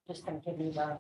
Just gonna give you the.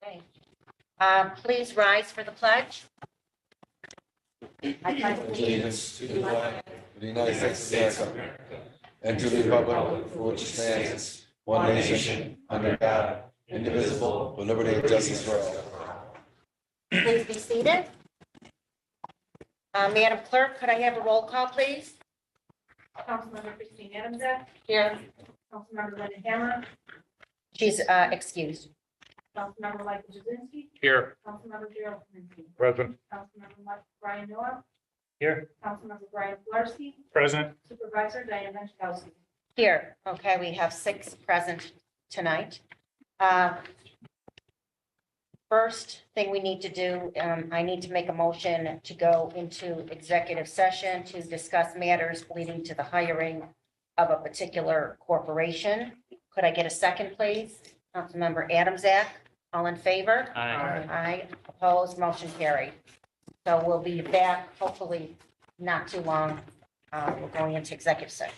Okay. Please rise for the pledge. I pledge Allegiance to the flag of the United States of America and to the republic for which it stands, one nation, under God, indivisible, with liberty and justice for all. Please be seated. Madam Clerk, could I have a roll call, please? Councilmember Christine Adamczyk, Here. Councilmember Linda Hammer, She's excused. Councilmember Michael Jazinski, Here. Councilmember Gerald Kaminsky, Present. Councilmember Brian Noah, Here. Councilmember Brian Flarsky, Present. Supervisor Diane Menchikowski. Here. Okay, we have 6 present tonight. First thing we need to do, I need to make a motion to go into executive session to discuss matters leading to the hiring of a particular corporation. Could I get a second, please? Councilmember Adamczyk, all in favor? Aye. Aye, opposed, motion carried. So we'll be back, hopefully not too long. We're going into executive session.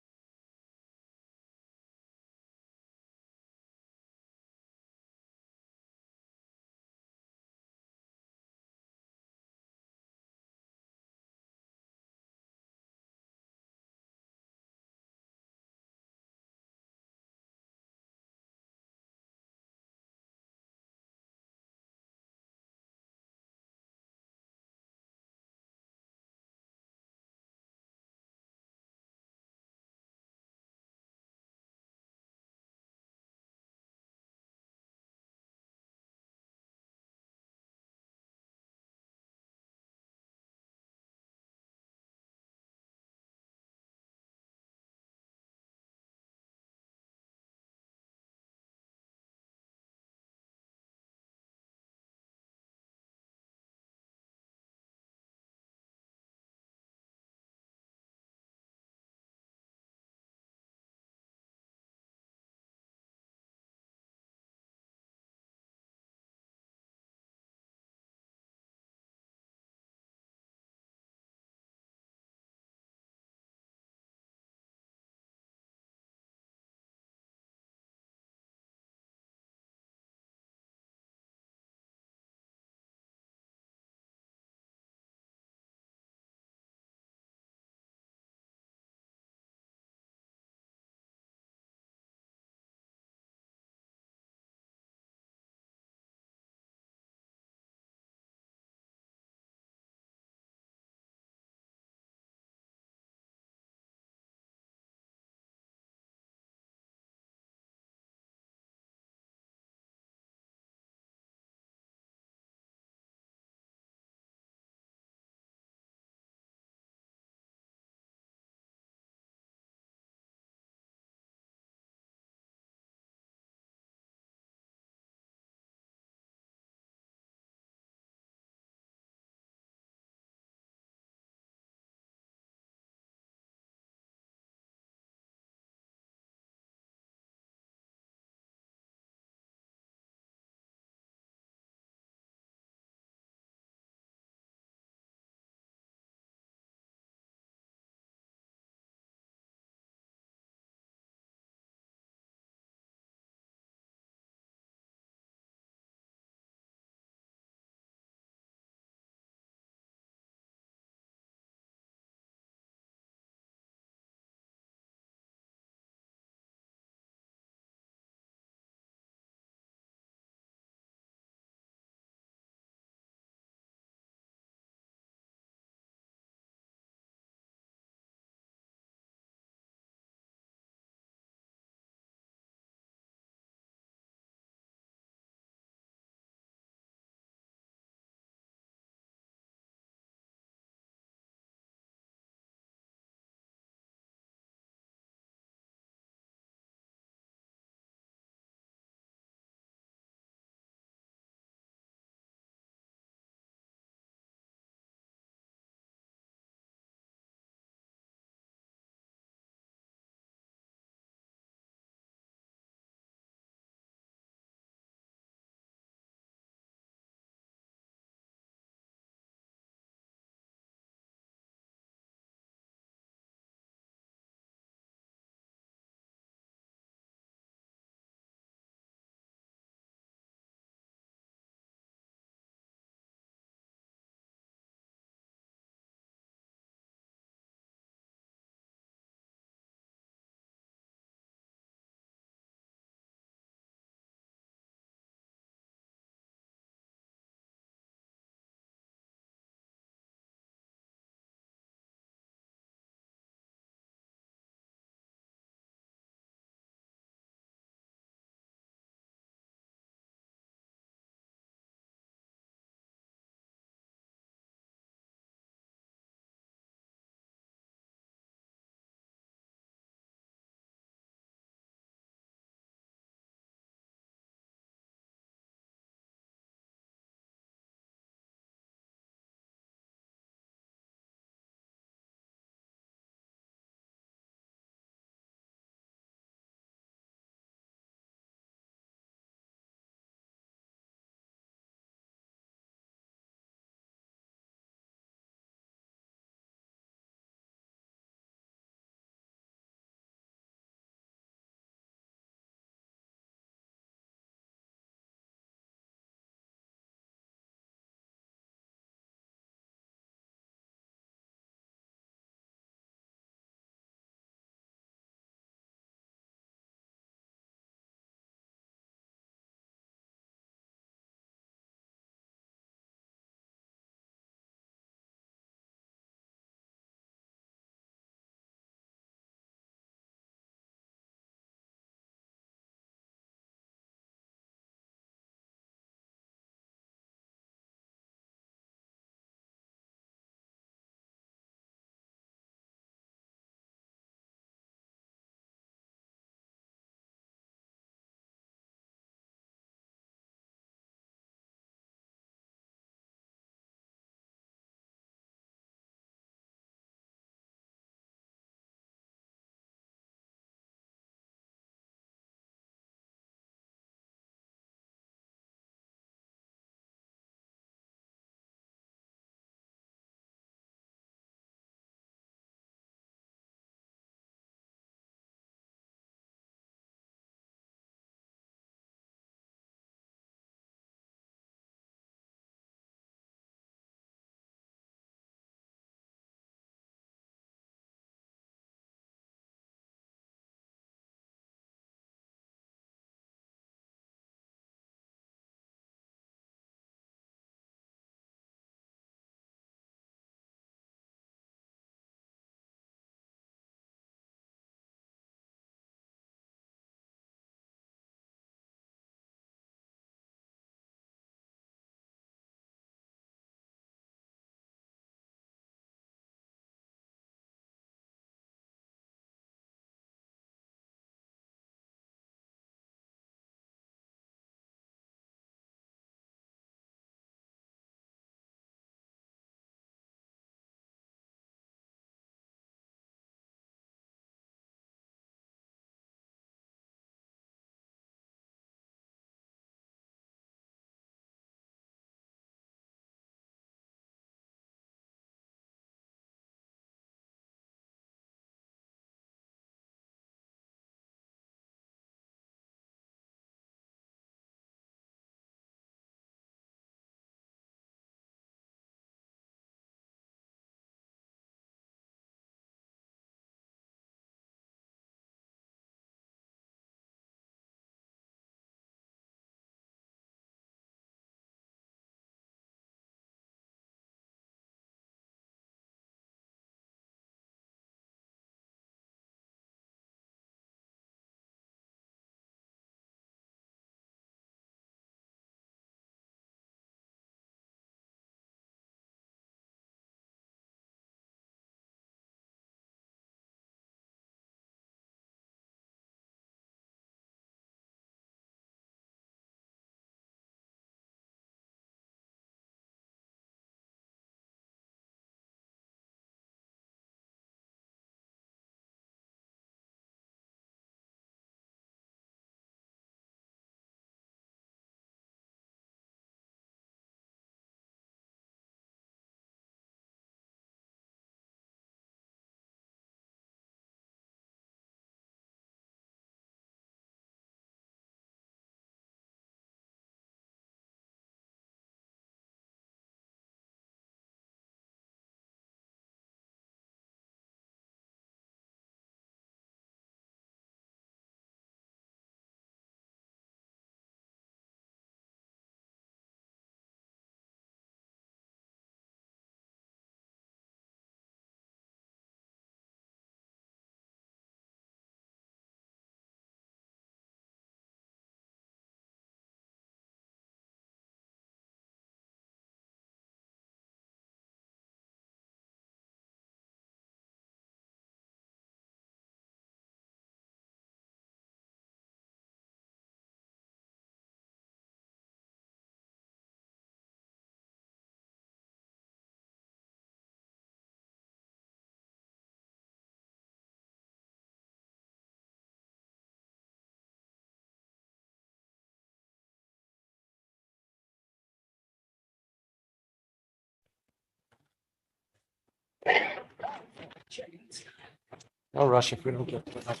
No rush if we don't get to it.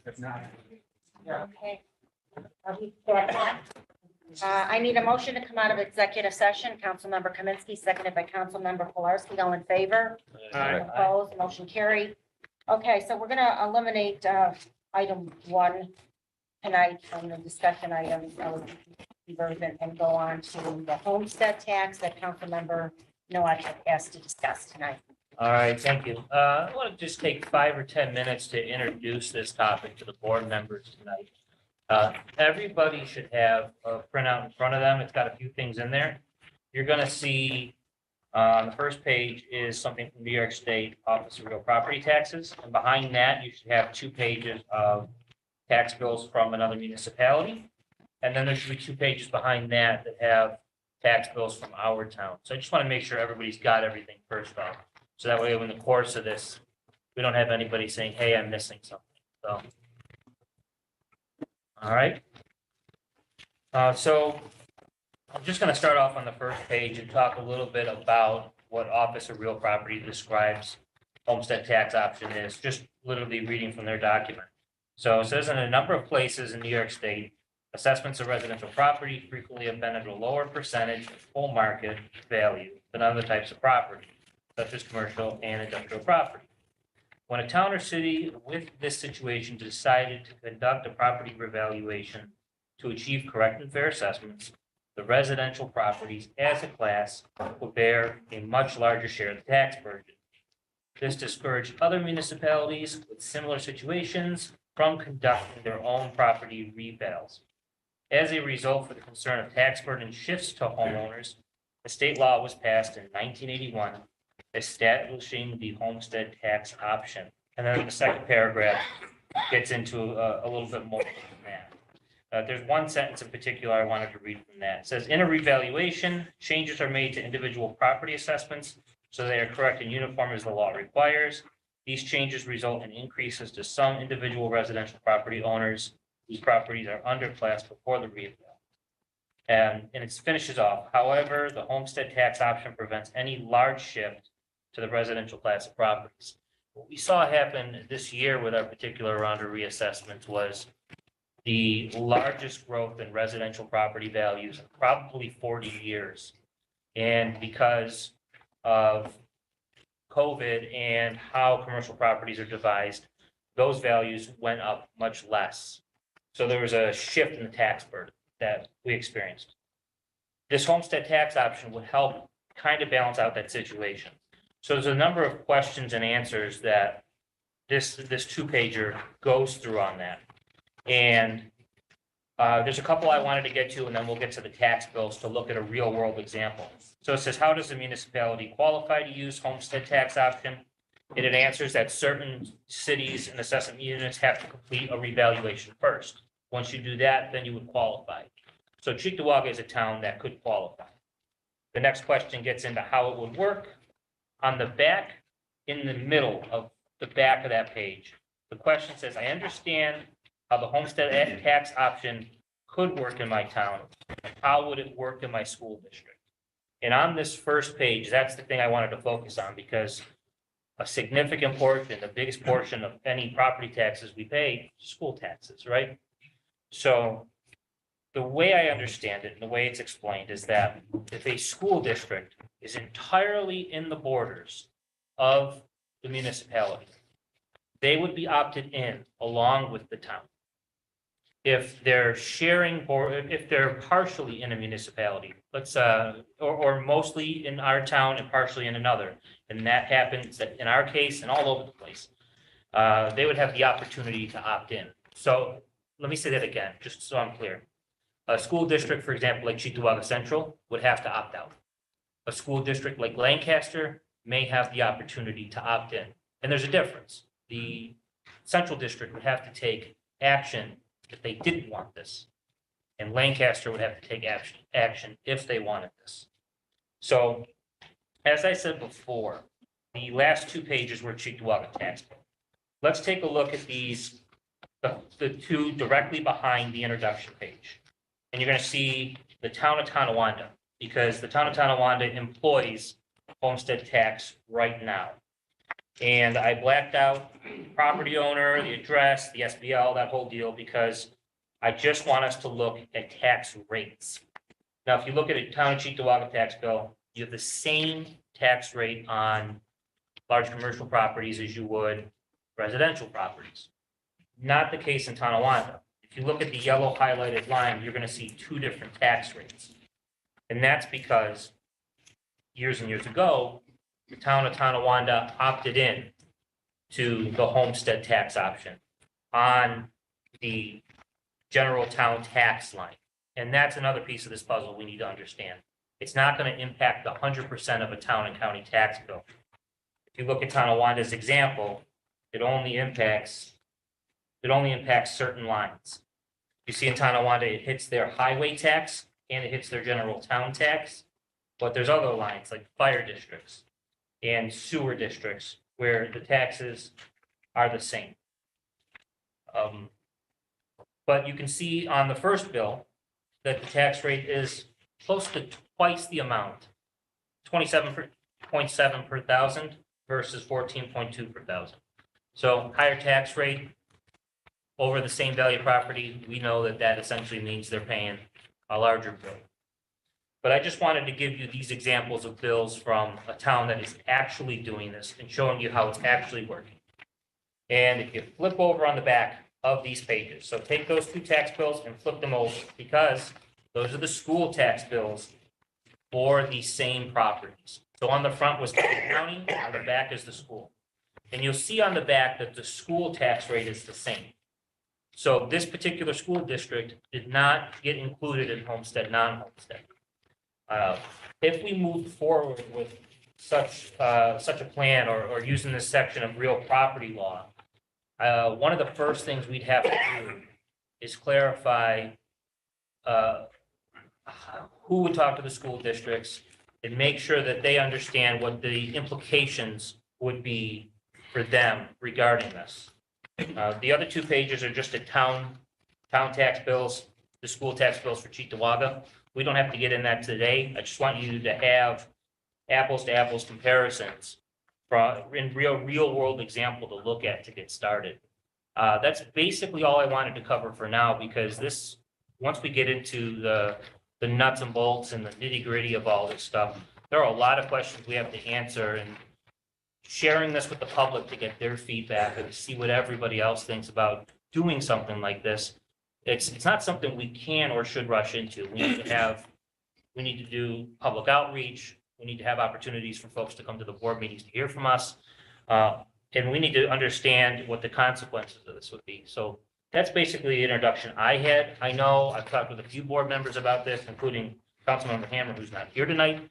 If not. Okay. Are we back? I need a motion to come out of executive session. Councilmember Kaminsky, seconded by Councilmember Pilarski. All in favor? Opposed, motion carried. Okay, so we're gonna eliminate item 1 tonight from the discussion items version and go on to the homestead tax that Councilmember Noah had asked to discuss tonight. All right, thank you. I want to just take 5 or 10 minutes to introduce this topic to the board members tonight. Everybody should have a printout in front of them. It's got a few things in there. You're going to see on the first page is something from New York State Office of Real Property Taxes. And behind that, you should have 2 pages of tax bills from another municipality. And then there should be 2 pages behind that that have tax bills from our town. So I just want to make sure everybody's got everything first off. So that way, in the course of this, we don't have anybody saying, hey, I'm missing something. So. All right. So I'm just going to start off on the first page and talk a little bit about what Office of Real Property describes homestead tax option is, just literally reading from their document. So it says in a number of places in New York State, assessments of residential property frequently have been at a lower percentage of full market value than other types of property, such as commercial and industrial property. When a town or city with this situation decided to conduct a property revaluation to achieve correct and fair assessments, the residential properties as a class will bear a much larger share of the tax burden. This discouraged other municipalities with similar situations from conducting their own property revals. As a result, for the concern of tax burden shifts to homeowners, a state law was passed in 1981 establishing the homestead tax option. And then the second paragraph gets into a little bit more than that. There's one sentence in particular I wanted to read from that. It says, in a revaluation, changes are made to individual property assessments so they are correct and uniform as the law requires. These changes result in increases to some individual residential property owners whose properties are underclassed before the reval. And it finishes off. However, the homestead tax option prevents any large shift to the residential class of properties. What we saw happen this year with our particular round of reassessments was the largest growth in residential property values in probably 40 years. And because of COVID and how commercial properties are devised, those values went up much less. So there was a shift in the tax burden that we experienced. This homestead tax option would help kind of balance out that situation. So there's a number of questions and answers that this 2-pager goes through on that. And there's a couple I wanted to get to, and then we'll get to the tax bills to look at a real world example. So it says, how does a municipality qualify to use homestead tax option? And it answers that certain cities and assessment units have to complete a revaluation first. Once you do that, then you would qualify. So Cheektowaga is a town that could qualify. The next question gets into how it would work. On the back, in the middle of the back of that page, the question says, I understand how the homestead tax option could work in my town. How would it work in my school district? And on this first page, that's the thing I wanted to focus on, because a significant portion, the biggest portion of any property taxes we pay, school taxes, right? So the way I understand it and the way it's explained is that if a school district is entirely in the borders of the municipality, they would be opted in along with the town. If they're sharing, or if they're partially in a municipality, let's or mostly in our town and partially in another, and that happens in our case and all over the place, they would have the opportunity to opt in. So let me say that again, just so I'm clear. A school district, for example, like Cheektowaga Central, would have to opt out. A school district like Lancaster may have the opportunity to opt in. And there's a difference. The central district would have to take action if they didn't want this. And Lancaster would have to take action if they wanted this. So, as I said before, the last 2 pages were Cheektowaga tax bill. Let's take a look at these, the 2 directly behind the introduction page. And you're going to see the town of Tonawanda, because the town of Tonawanda employs homestead tax right now. And I blacked out property owner, the address, the SBL, that whole deal, because I just want us to look at tax rates. Now, if you look at a town of Cheektowaga tax bill, you have the same tax rate on large commercial properties as you would residential properties. Not the case in Tonawanda. If you look at the yellow highlighted line, you're going to see two different tax rates. And that's because years and years ago, the town of Tonawanda opted in to the homestead tax option on the general town tax line. And that's another piece of this puzzle we need to understand. It's not going to impact 100% of a town and county tax bill. If you look at Tonawanda's example, it only impacts certain lines. You see in Tonawanda, it hits their highway tax and it hits their general town tax. But there's other lines like fire districts and sewer districts where the taxes are the same. But you can see on the first bill that the tax rate is close to twice the amount, 27.7 per thousand versus 14.2 per thousand. So higher tax rate over the same value property, we know that that essentially means they're paying a larger bill. But I just wanted to give you these examples of bills from a town that is actually doing this and showing you how it's actually working. And if you flip over on the back of these pages, so take those two tax bills and flip them over, because those are the school tax bills for the same properties. So on the front was the county, on the back is the school. And you'll see on the back that the school tax rate is the same. So this particular school district did not get included in homestead, non-homestead. If we move forward with such a plan or using this section of real property law, one of the first things we'd have to do is clarify who would talk to the school districts and make sure that they understand what the implications would be for them regarding this. The other two pages are just the town tax bills, the school tax bills for Cheektowaga. We don't have to get in that today. I just want you to have apples to apples comparisons in real world example to look at to get started. That's basically all I wanted to cover for now, because this, once we get into the nuts and bolts and the nitty gritty of all this stuff, there are a lot of questions we have to answer, and sharing this with the public to get their feedback and to see what everybody else thinks about doing something like this. It's not something we can or should rush into. We need to do public outreach. We need to have opportunities for folks to come to the board meetings to hear from us. And we need to understand what the consequences of this would be. So that's basically the introduction I had. I know I've talked with a few board members about this, including Councilmember Hammer, who's not here tonight.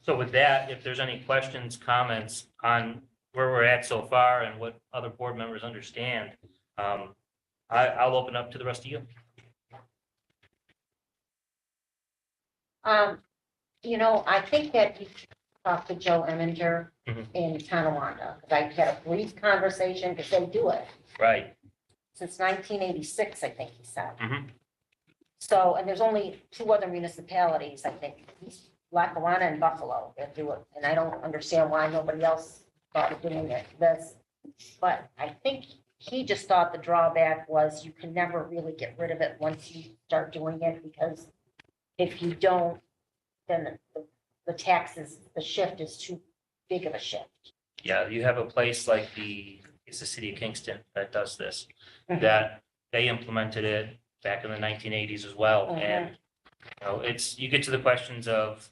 So with that, if there's any questions, comments on where we're at so far and what other board members understand, I'll open up to the rest of you. I think that you should talk to Joe Eminger Mhm. in Tonawanda, because I had a brief conversation, because they do it Right. since 1986, I think he said. Mhm. So, and there's only two other municipalities, I think, Lackawanna and Buffalo that do it, and I don't understand why nobody else thought of doing this. But I think he just thought the drawback was you can never really get rid of it once you start doing it, because if you don't, then the taxes, the shift is too big of a shift. Yeah, you have a place like it's the city of Kingston that does this, Mhm. that they implemented it back in the 1980s as well. Mhm. And, you get to the questions of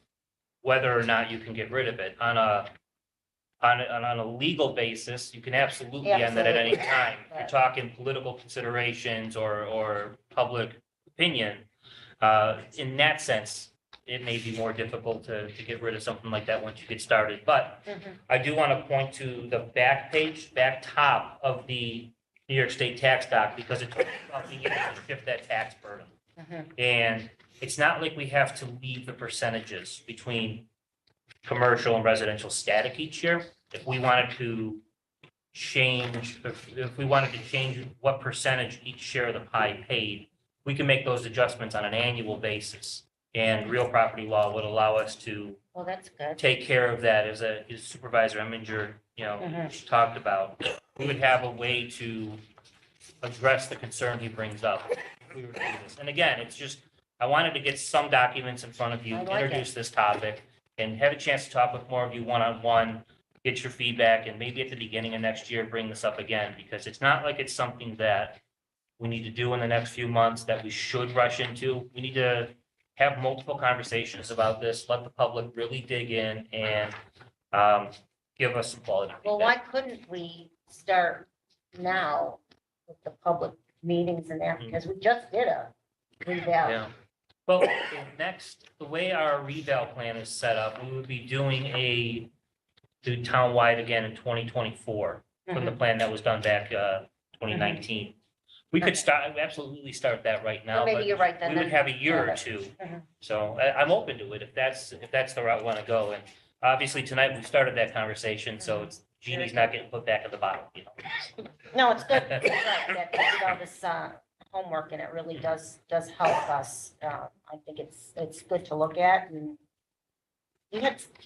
whether or not you can get rid of it on a legal basis. You can absolutely end that at any Absolutely. time. If you're Right. talking political considerations or public opinion, in that sense, it may be more difficult to get rid of something like that once you get started. But Mhm. I do want to point to the back top of the New York State tax doc, because it talks about being able to shift that tax burden. Mhm. And it's not like we have to leave the percentages between commercial and residential static each year. If we wanted to change, if we wanted to change what percentage each share of the pie paid, we can make those adjustments on an annual basis. And real property law would allow us to Well, that's good. take care of that as as Supervisor Eminger, Mhm. talked about. We would have a way to address the concern he brings up. If we were to do this. And again, it's just, I wanted to get some documents in front of you, I like it. introduce this topic, and have a chance to talk with more of you one-on-one, get your feedback, and maybe at the beginning of next year, bring this up again, because it's not like it's something that we need to do in the next few months that we should rush into. We need to have multiple conversations about this, let the public really dig in and give us some quality Well, why feedback. couldn't we start now with the public meetings and that, because we just did a reval. Yeah. Well, the way our reval plan is set up, we would be doing do townwide again in 2024 from the Mhm. plan that was done back 2019. We could absolutely start that right now, Well, maybe but you're right then. we would have a year or Yeah. two. Mhm. So I'm open to it if that's the route we want to go. And obviously tonight we started that conversation, so it's genie's not getting put back in the bottle. No, it's good. It's right that we did all this homework and it really does help us. I think it's good to look at and you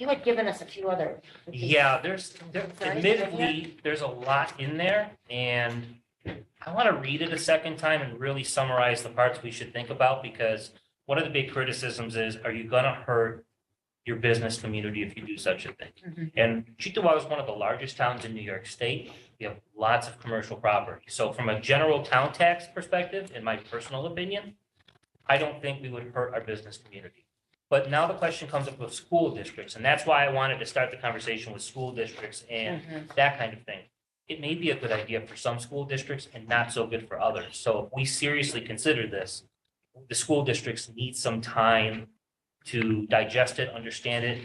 had given us a few other. Yeah, there anything in admittedly, there's a lot in there and I want to read it a second time and really summarize the parts we should think about because one of the big criticisms is, are you going to hurt your business community if you do such a thing? Mhm. And Chickasaw is one of the largest towns in New York State. We have lots of commercial property. So from a general town tax perspective, in my personal opinion, I don't think we would hurt our business community. But now the question comes up with school districts, and that's why I wanted to start the conversation with school districts and Mhm. that kind of thing. It may be a good idea for some school districts and not so good for others. So if we seriously consider this, the school districts need some time to digest it, understand it,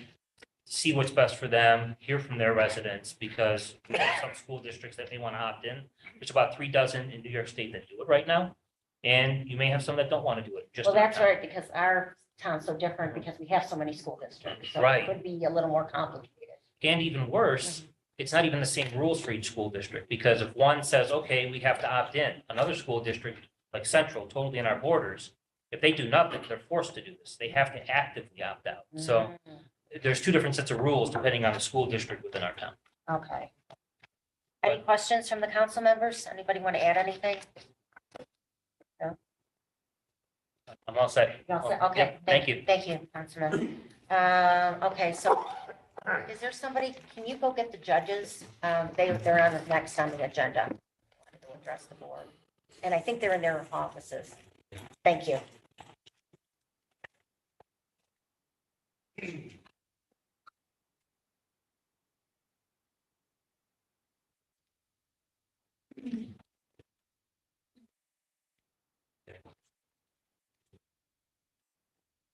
see what's best for them, hear from their residents, because we have some school districts that may want to opt in. There's about 3 dozen in New York State that do it right now. And you may have some that don't want to do it. Just Well, in our that's town. right, because our town's so different because we have so many school districts. So Right. it could be a little more complicated. And even worse, it's not even the same rules for each school district, because if one says, okay, we have to opt in, another school district, like Central, totally in our borders, if they do nothing, they're forced to do this. They have to actively opt out. So Mhm. there's two different sets of rules depending on the school district within our town. Okay. Any questions from the council members? Anybody want to add anything? I'm all set. No, so- Yep, Okay, Thank you. Thank you, Councilman. Okay, so is there somebody, can you go get the judges? They're on the next on the agenda to address the board. And I think they're in their offices. Thank you.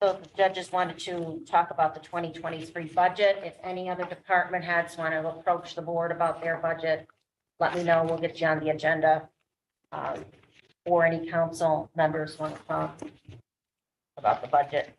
So the judges wanted to talk about the 2023 budget. If any other department heads want to approach the board about their budget, let me know. We'll get you on the agenda. Or any council members want to talk about the budget.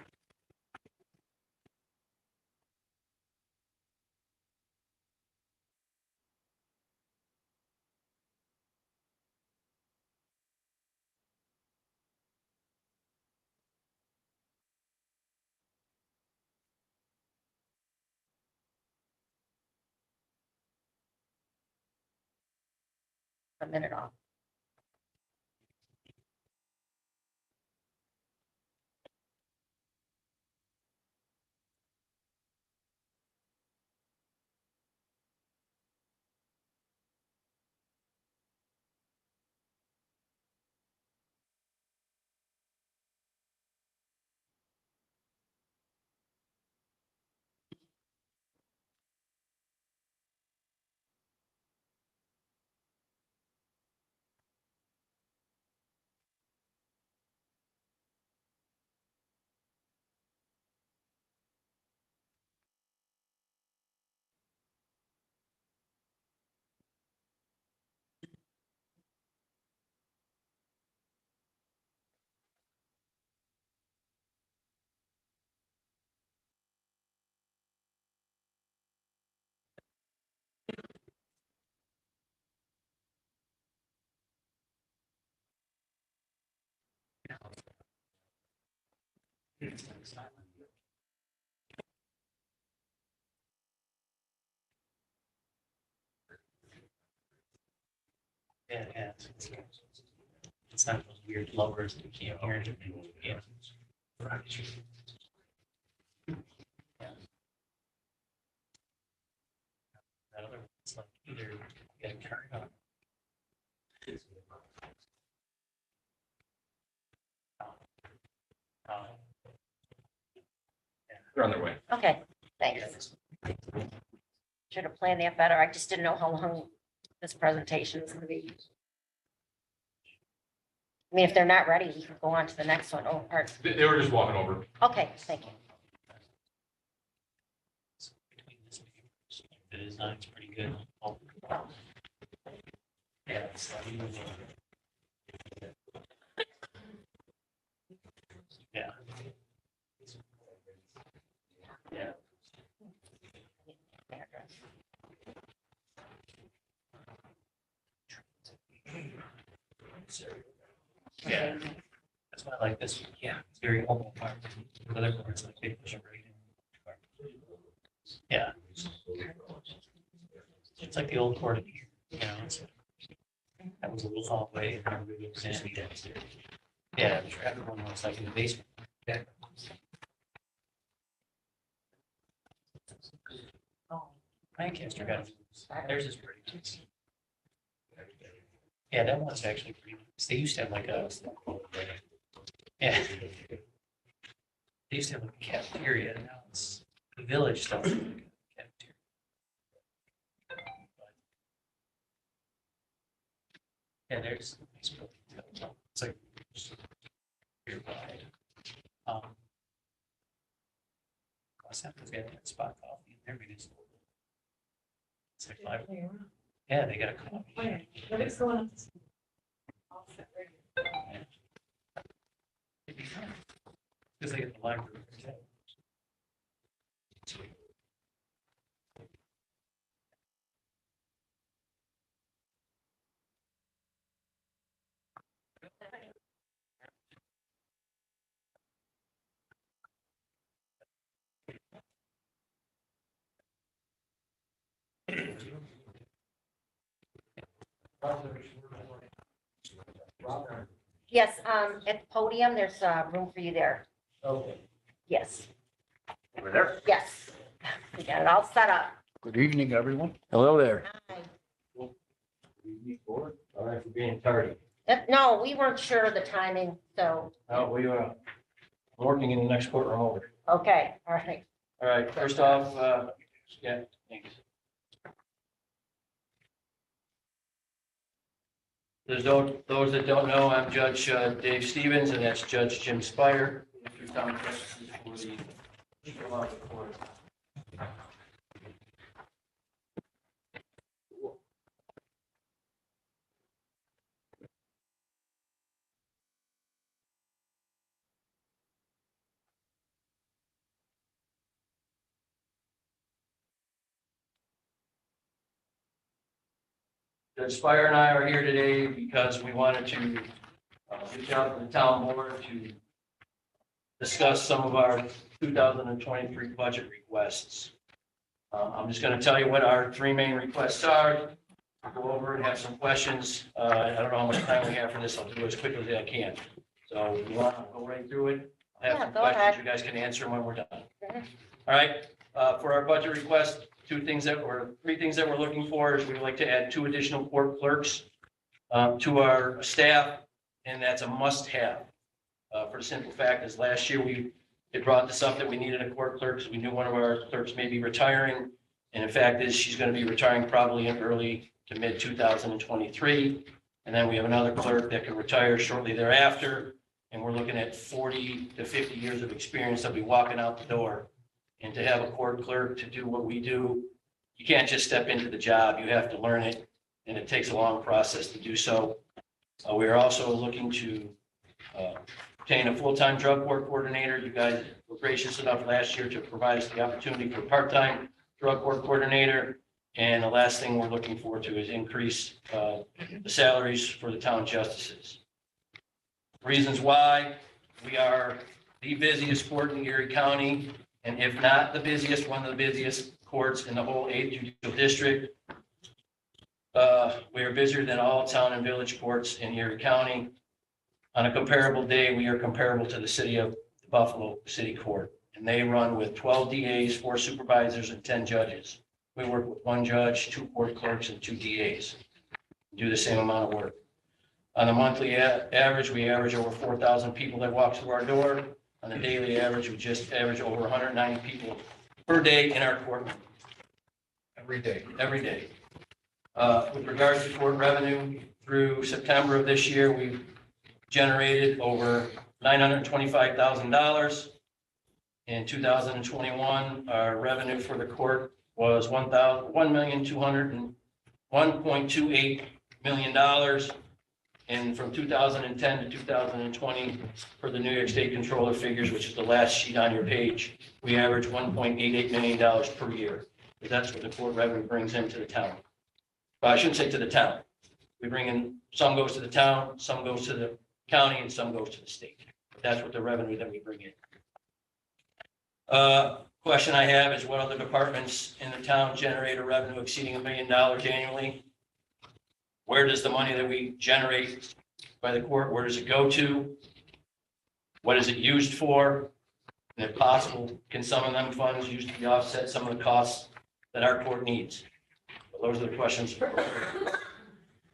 A minute off. Yeah, yeah. It's not those weird lowers that you can't hear anything. Yeah. That other one's like either getting carried on. They're on their way. Okay, thanks. Should have planned that better. I just didn't know how long this presentation is gonna be. I mean, if they're not ready, we can go on to the next one. Oh, or, They were just walking over. okay, thank you. Between this and yours, the design's pretty good. Yeah. It's like, yeah. Yeah. Yeah. That's why I like this one. Yeah, it's very open part. The other parts like they push it right in. Yeah. It's like the old court of here, you know, that was a little hallway. Yeah, the traffic one was like in the basement. Yeah. Oh, Lancaster got, theirs is pretty. Yeah, that one's actually pretty nice. They used to have like a, yeah. They used to have like a cafeteria, and now it's the village stuff. Cafeteria. Yeah, there's. It's like. Here wide. What's that? Because they have that spot coffee in there, maybe it's. It's like 5. Yeah, they got a coffee. What is going on? It'd be fun. Because they get the library. Yes, at the podium, there's room for you there. Okay. Yes, Over there. yes. We got it all set up. Good evening, everyone. Hello there. Hi. All right, for being tardy. No, we weren't sure of the timing, so, We are working in the next courtroom over. okay, all right. All right, first off, yeah, thanks. Those that don't know, I'm Judge Dave Stevens, and that's Judge Jim Spire. Town Justices for the Equal Law Court. Judge Spire and I are here today because we wanted to reach out to the town board to discuss some of our 2023 budget requests. I'm just going to tell you what our 3 main requests are. I'll go over and have some questions. I don't know how much time we have for this. I'll do it as quickly as I can. So if you want to go right through it, I have Yeah, some go questions. ahead. You guys can answer when we're done. Mhm. All right, for our budget request, 3 things that we're looking for is we'd like to add 2 additional court clerks to our staff, and that's a must-have. For the simple fact is last year we had brought this up that we needed a court clerk because we knew one of our clerks may be retiring. And in fact is she's going to be retiring probably in early to mid 2023. And then we have another clerk that can retire shortly thereafter. And we're looking at 40 to 50 years of experience that'll be walking out the door. And to have a court clerk to do what we do, you can't just step into the job. You have to learn it. And it takes a long process to do so. We are also looking to obtain a full-time drug court coordinator. You guys were gracious enough last year to provide us the opportunity for a part-time drug court coordinator. And the last thing we're looking forward to is increase the salaries for the town justices. Reasons why: we are the busiest court in Erie County, and if not the busiest, one of the busiest courts in the whole 8th Judicial District. We are busier than all town and village courts in Erie County. On a comparable day, we are comparable to the city of Buffalo City Court, and they run with 12 DAs, 4 supervisors, and 10 judges. We work with 1 judge, 2 court clerks, and 2 DAs. Do the same amount of work. On a monthly average, we average over 4,000 people that walk through our door. On a daily average, we just average over 190 people per day in our court. Every day. Every day. With regards to court revenue, through September of this year, we've generated over $925,000. In 2021, our revenue for the court was $1.28 million. And from 2010 to 2020, for the New York State Controller figures, which is the last sheet on your page, we average $1.88 million per year. That's what the court revenue brings into the town. Well, I shouldn't say to the town. We bring in, some goes to the town, some goes to the county, and some goes to the state. That's what the revenue that we bring in. Question I have is, what other departments in the town generate a revenue exceeding $1 million annually? Where does the money that we generate by the court, where does it go to? What is it used for? And if possible, can some of them funds used to offset some of the costs that our court needs? Well, those are the questions.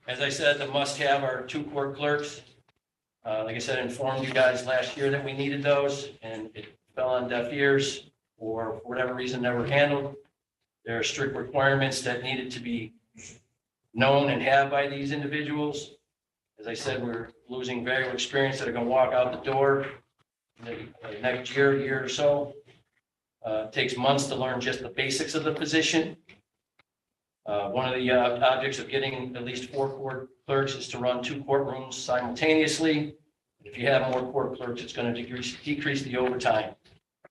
As I said, the must-have are 2 court clerks. Like I said, informed you guys last year that we needed those, and it fell on deaf ears, or for whatever reason never handled. There are strict requirements that needed to be known and have by these individuals. As I said, we're losing valuable experience that are going to walk out the door in the next year or so. It takes months to learn just the basics of the position. One of the objects of getting at least 4 court clerks is to run 2 courtrooms simultaneously. If you have more court clerks, it's going to decrease the overtime.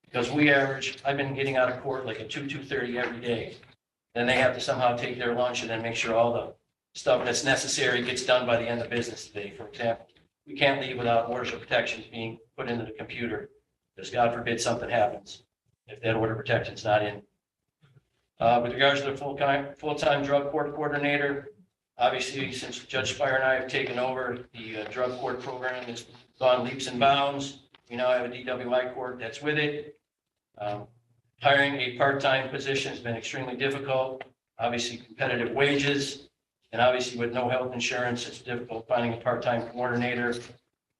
Because we average, I've been getting out of court like at 2:30 every day. Then they have to somehow take their lunch and then make sure all the stuff that's necessary gets done by the end of business today. For example, we can't leave without orders of protections being put into the computer, because God forbid something happens if that order of protection's not in. With regards to the full-time drug court coordinator, obviously, since Judge Spire and I have taken over, the drug court program has gone leaps and bounds. We now have a DWI court that's with it. Hiring a part-time position has been extremely difficult. Obviously, competitive wages, and obviously with no health insurance, it's difficult finding a part-time coordinator.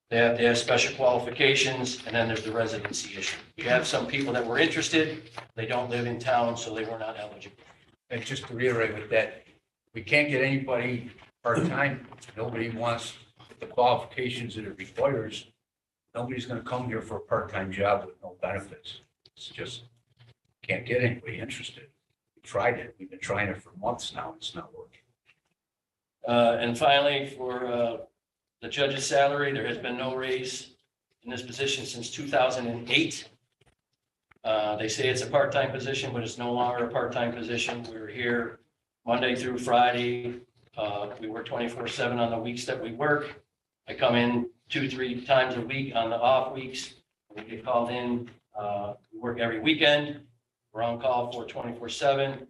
They have to have special qualifications, and then there's the residency issue. We have some people that were interested, they don't live in town, so they were not eligible. And just to reiterate with that, we can't get anybody part-time. Nobody wants the qualifications that it requires. Nobody's gonna come here for a part-time job with no benefits. It's just, can't get anybody interested. We tried it. We've been trying it for months now. It's not working. And finally, for the judge's salary, there has been no raise in this position since 2008. They say it's a part-time position, but it's no longer a part-time position. We're here Monday through Friday. We work 24/7 on the weeks that we work. I come in 2-3 times a week on the off weeks. We get called in. We work every weekend. We're on call for 24/7.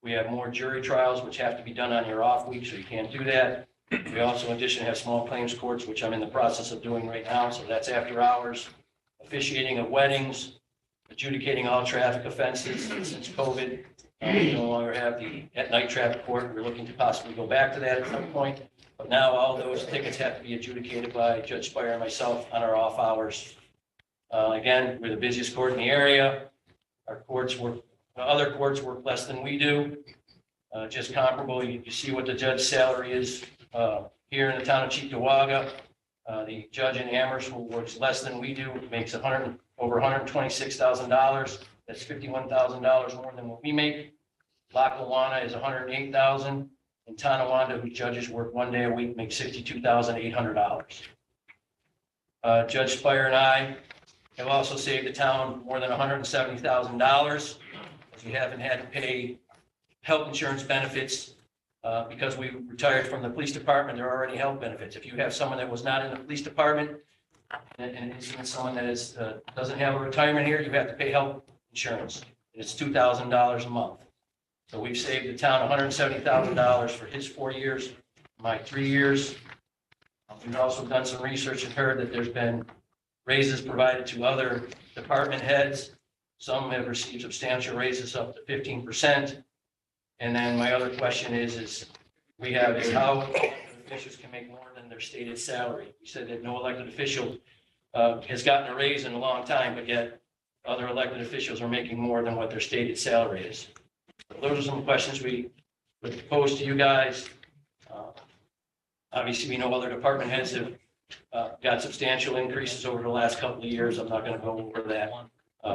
We have more jury trials, which have to be done on your off week, so you can't do that. We also, in addition, have small claims courts, which I'm in the process of doing right now, so that's after hours. Officiating of weddings, adjudicating all traffic offenses. Since COVID, we no longer have the at-night traffic court. We're looking to possibly go back to that at some point. But now all those tickets have to be adjudicated by Judge Spire and myself on our off hours. Again, we're the busiest court in the area. Our courts work, other courts work less than we do. Just comparable, you see what the judge's salary is here in the town of Cheektowaga. The judge in Amherst, who works less than we do, makes over $126,000. That's $51,000 more than what we make. Lackawanna is $108,000. And Tonawanda, who judges work 1 day a week, makes $62,800. Judge Spire and I have also saved the town more than $170,000, as we haven't had to pay health insurance benefits because we retired from the police department. There are already health benefits. If you have someone that was not in the police department, and it's even someone that is, doesn't have a retirement here, you have to pay health insurance. And it's $2,000 a month. So we've saved the town $170,000 for his 4 years, my 3 years. We've also done some research and heard that there's been raises provided to other department heads. Some have received substantial raises up to 15%. And then my other question is how elected officials can make more than their stated salary. We said that no elected official has gotten a raise in a long time, but yet other elected officials are making more than what their stated salary is. Those are some questions we would pose to you guys. Obviously, we know other department heads have got substantial increases over the last couple of years. I'm not going to go over that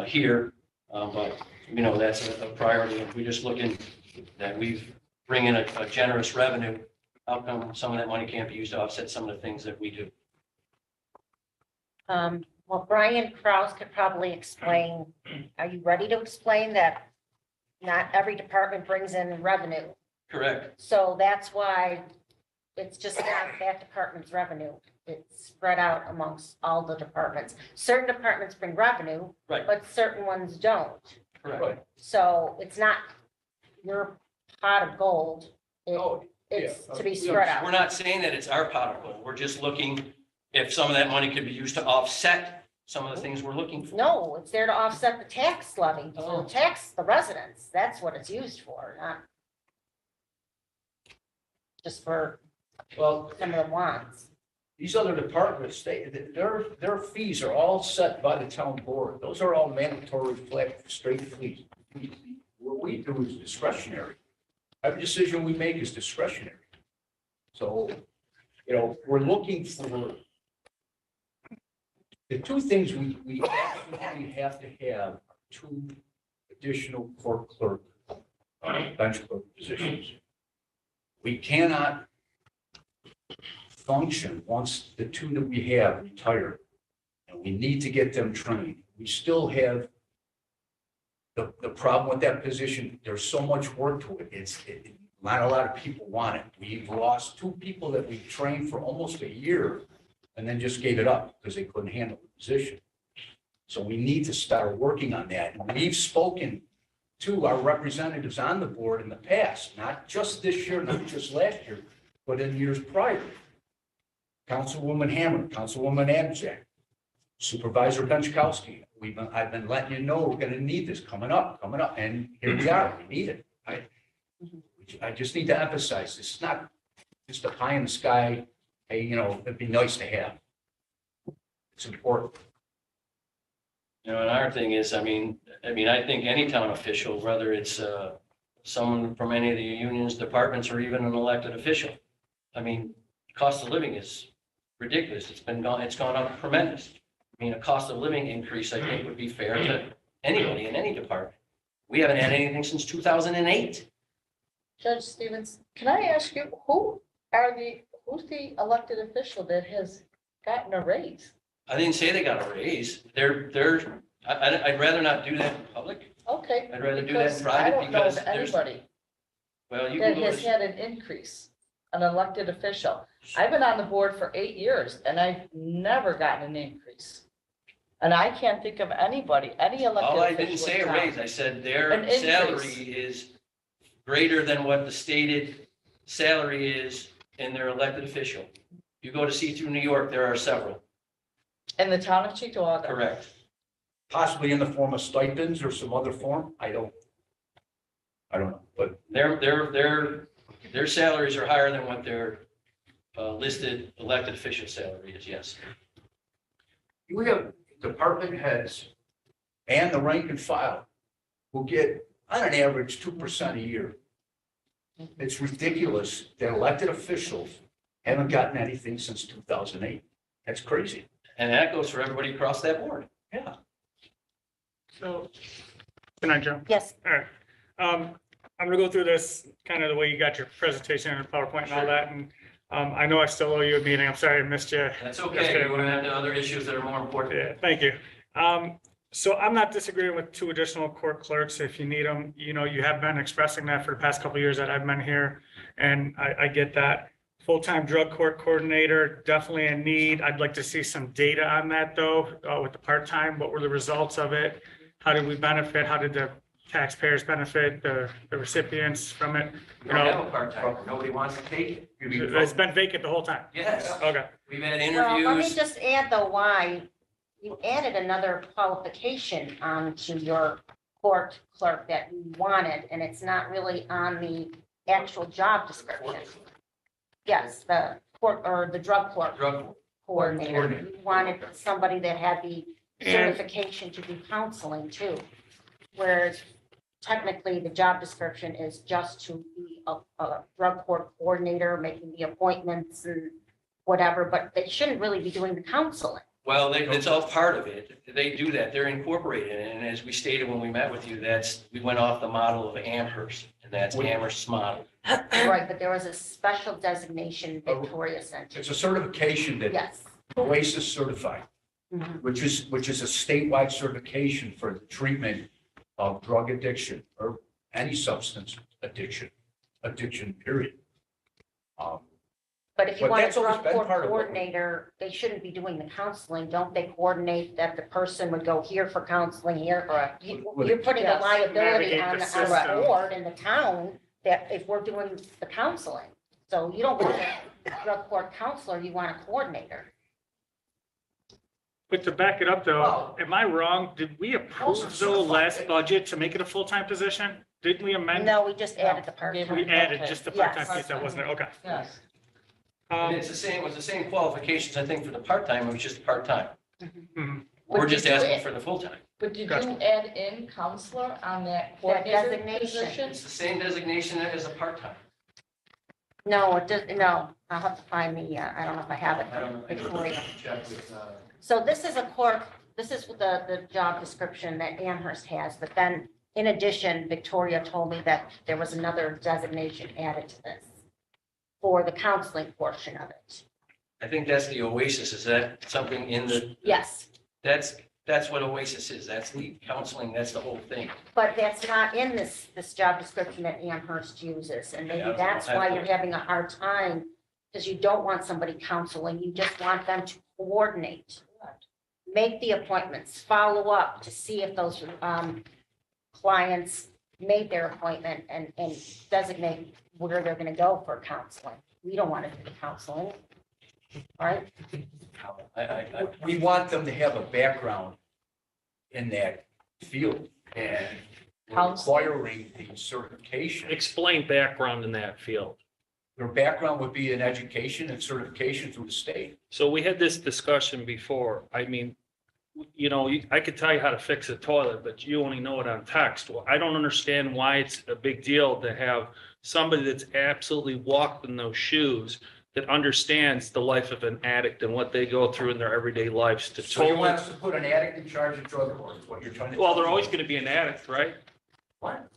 here, but you know, that's a priority. If we just looking that we bring in a generous revenue, how come some of that money can't be used to offset some of the things that we do? Well, Brian Kraus could probably explain, are you ready to explain that not every department brings in revenue? Correct. So that's why it's just not that department's revenue. It's spread out amongst all the departments. Certain departments bring revenue, Right. but certain ones don't. Correct. So it's not your pot of gold. Oh, It's yeah. to be spread out. We're not saying that it's our pot of gold. We're just looking if some of that money could be used to offset some of the things we're looking for. No, it's there to offset the tax levy, Oh. to tax the residents. That's what it's used for, not just for Well, some of the wants. these other departments, their fees are all set by the town board. Those are all mandatory flat, straight fees. What we do is discretionary. Every decision we make is discretionary. So, you know, we're looking for the two things we absolutely have to have, are 2 additional court clerk, bench clerk positions. We cannot function once the 2 that we have retire, and we need to get them trained. We still have the problem with that position. There's so much work to it. Not a lot of people want it. We've lost 2 people that we trained for almost a year and then just gave it up because they couldn't handle the position. So we need to start working on that. And we've spoken to our representatives on the board in the past, not just this year, not just last year, but in years prior. Councilwoman Hammer, Councilwoman Abjack, Supervisor Benchkowski. I've been letting you know we're going to need this coming up, and here we are. We need it. I just need to emphasize, this is not just a pie in the sky. Hey, you know, it'd be nice to have. It's important. You know, and our thing is, I mean, I think any town official, whether it's someone from any of the unions, departments, or even an elected official, I mean, cost of living is ridiculous. It's gone up tremendous. I mean, a cost of living increase, I think, would be fair to anybody in any department. We haven't had anything since 2008. Judge Stevens, can I ask you, who's the elected official that has gotten a raise? I didn't say they got a raise. I'd rather not do that in public. Okay. I'd rather do that in because I private don't know because of there's, anybody well, you can that go has to, had an increase, an elected official. I've been on the board for 8 years and I've never gotten an increase. And I can't think of anybody, any elected official. all I didn't say in a town. raise. I said their An increase. salary is greater than what the stated salary is in their elected official. You go to see through New York, there are several. In the town of Chickawaga. Correct. Possibly in the form of stipends or some other form. I don't know, but Their salaries are higher than what their listed elected official salary is, yes. we have department heads and the rank and file who get on an average 2% a year. It's ridiculous that elected officials haven't gotten anything since 2008. That's crazy. And that goes for everybody across that board. Yeah. So, good night, Joe. Yes, All right. I'm gonna go through this kind of the way you got your presentation and PowerPoint and all that, and I know I still owe you a meeting. I'm sorry I missed you. That's okay. We're gonna have other issues that are more important. Yeah, thank you. So I'm not disagreeing with 2 additional court clerks if you need them. You know, you have been expressing that for the past couple of years that I've been here, and I get that. full-time drug court coordinator, definitely a need. I'd like to see some data on that though, with the part-time. What were the results of it? How did we benefit? How did the taxpayers benefit, the recipients from it? We don't have a part-time, nobody wants to take it. It's been vacant the whole time. Yes, Okay. we've had Well, let me interviews. just add though why you added another qualification onto your court clerk that you wanted, and it's not really on the actual job description. Yes, the court or the drug court Drug, coordinator. You wanted somebody that had the And- certification to do counseling too. Whereas technically, the job description is just to be a drug court coordinator, making the appointments and whatever, but they shouldn't really be doing the counseling. well, it's all part of it. They do that. They're incorporated. And as we stated when we met with you, we went off the model of Amherst, and that's Amherst's model. Right, but there was a special designation Victoria Center. It's a certification that Yes. OASIS certified, Mhm. which is a statewide certification for the treatment of drug addiction or any substance addiction period. But if you But want a that's always drug been court part of what we- coordinator, they shouldn't be doing the counseling. Don't they coordinate that the person would go here for counseling here? Correct. You're putting the Yes. liability Navigate on the the system. board and the town that if we're doing the counseling. So you don't want a drug court counselor, you want a coordinator. But to back it up though, Wow. am I wrong? Did we approve the last budget to make it a full-time position? Didn't we amend? No, we just added the part-time. We added just the part-time Yes. piece that wasn't there. Okay. Yes. And it's it was the same qualifications, I think, for the part-time, it was just part-time. Mhm. We're But just did you asking add- for the full-time. But did Gotcha. you add in counselor on that coordinator designation. position? It's the same designation as a part-time. No, it does, no, I'll have to find the, I don't know if I have it. I don't know. Victoria. Check with, So this is a court, this is the job description that Amherst has, but then in addition, Victoria told me that there was another designation added to this for the counseling portion of it. I think that's the Oasis. Is that something in the, Yes, that's what Oasis is. That's the counseling, that's the whole thing. but that's not in this job description that Amherst uses, and maybe Yeah, that's why you're having a hard time, because you don't want somebody counseling, you just want them to coordinate. Make the appointments, follow up to see if those clients made their appointment and designate where they're gonna go for counseling. We don't want to do the counseling. All right, We want them to have a background in that field and we're Counseling. requiring the certification. Explain background in that field. Their background would be in education and certification through the state. So we had this discussion before. I mean, you know, I could tell you how to fix a toilet, but you only know it on text. Well, I don't understand why it's a big deal to have somebody that's absolutely walked in those shoes that understands the life of an addict and what they go through in their everyday lives to So you totally. want us to put an addict in charge of drug court, is what you're trying to. Well, tell they're me. always going to be an addict, right? What?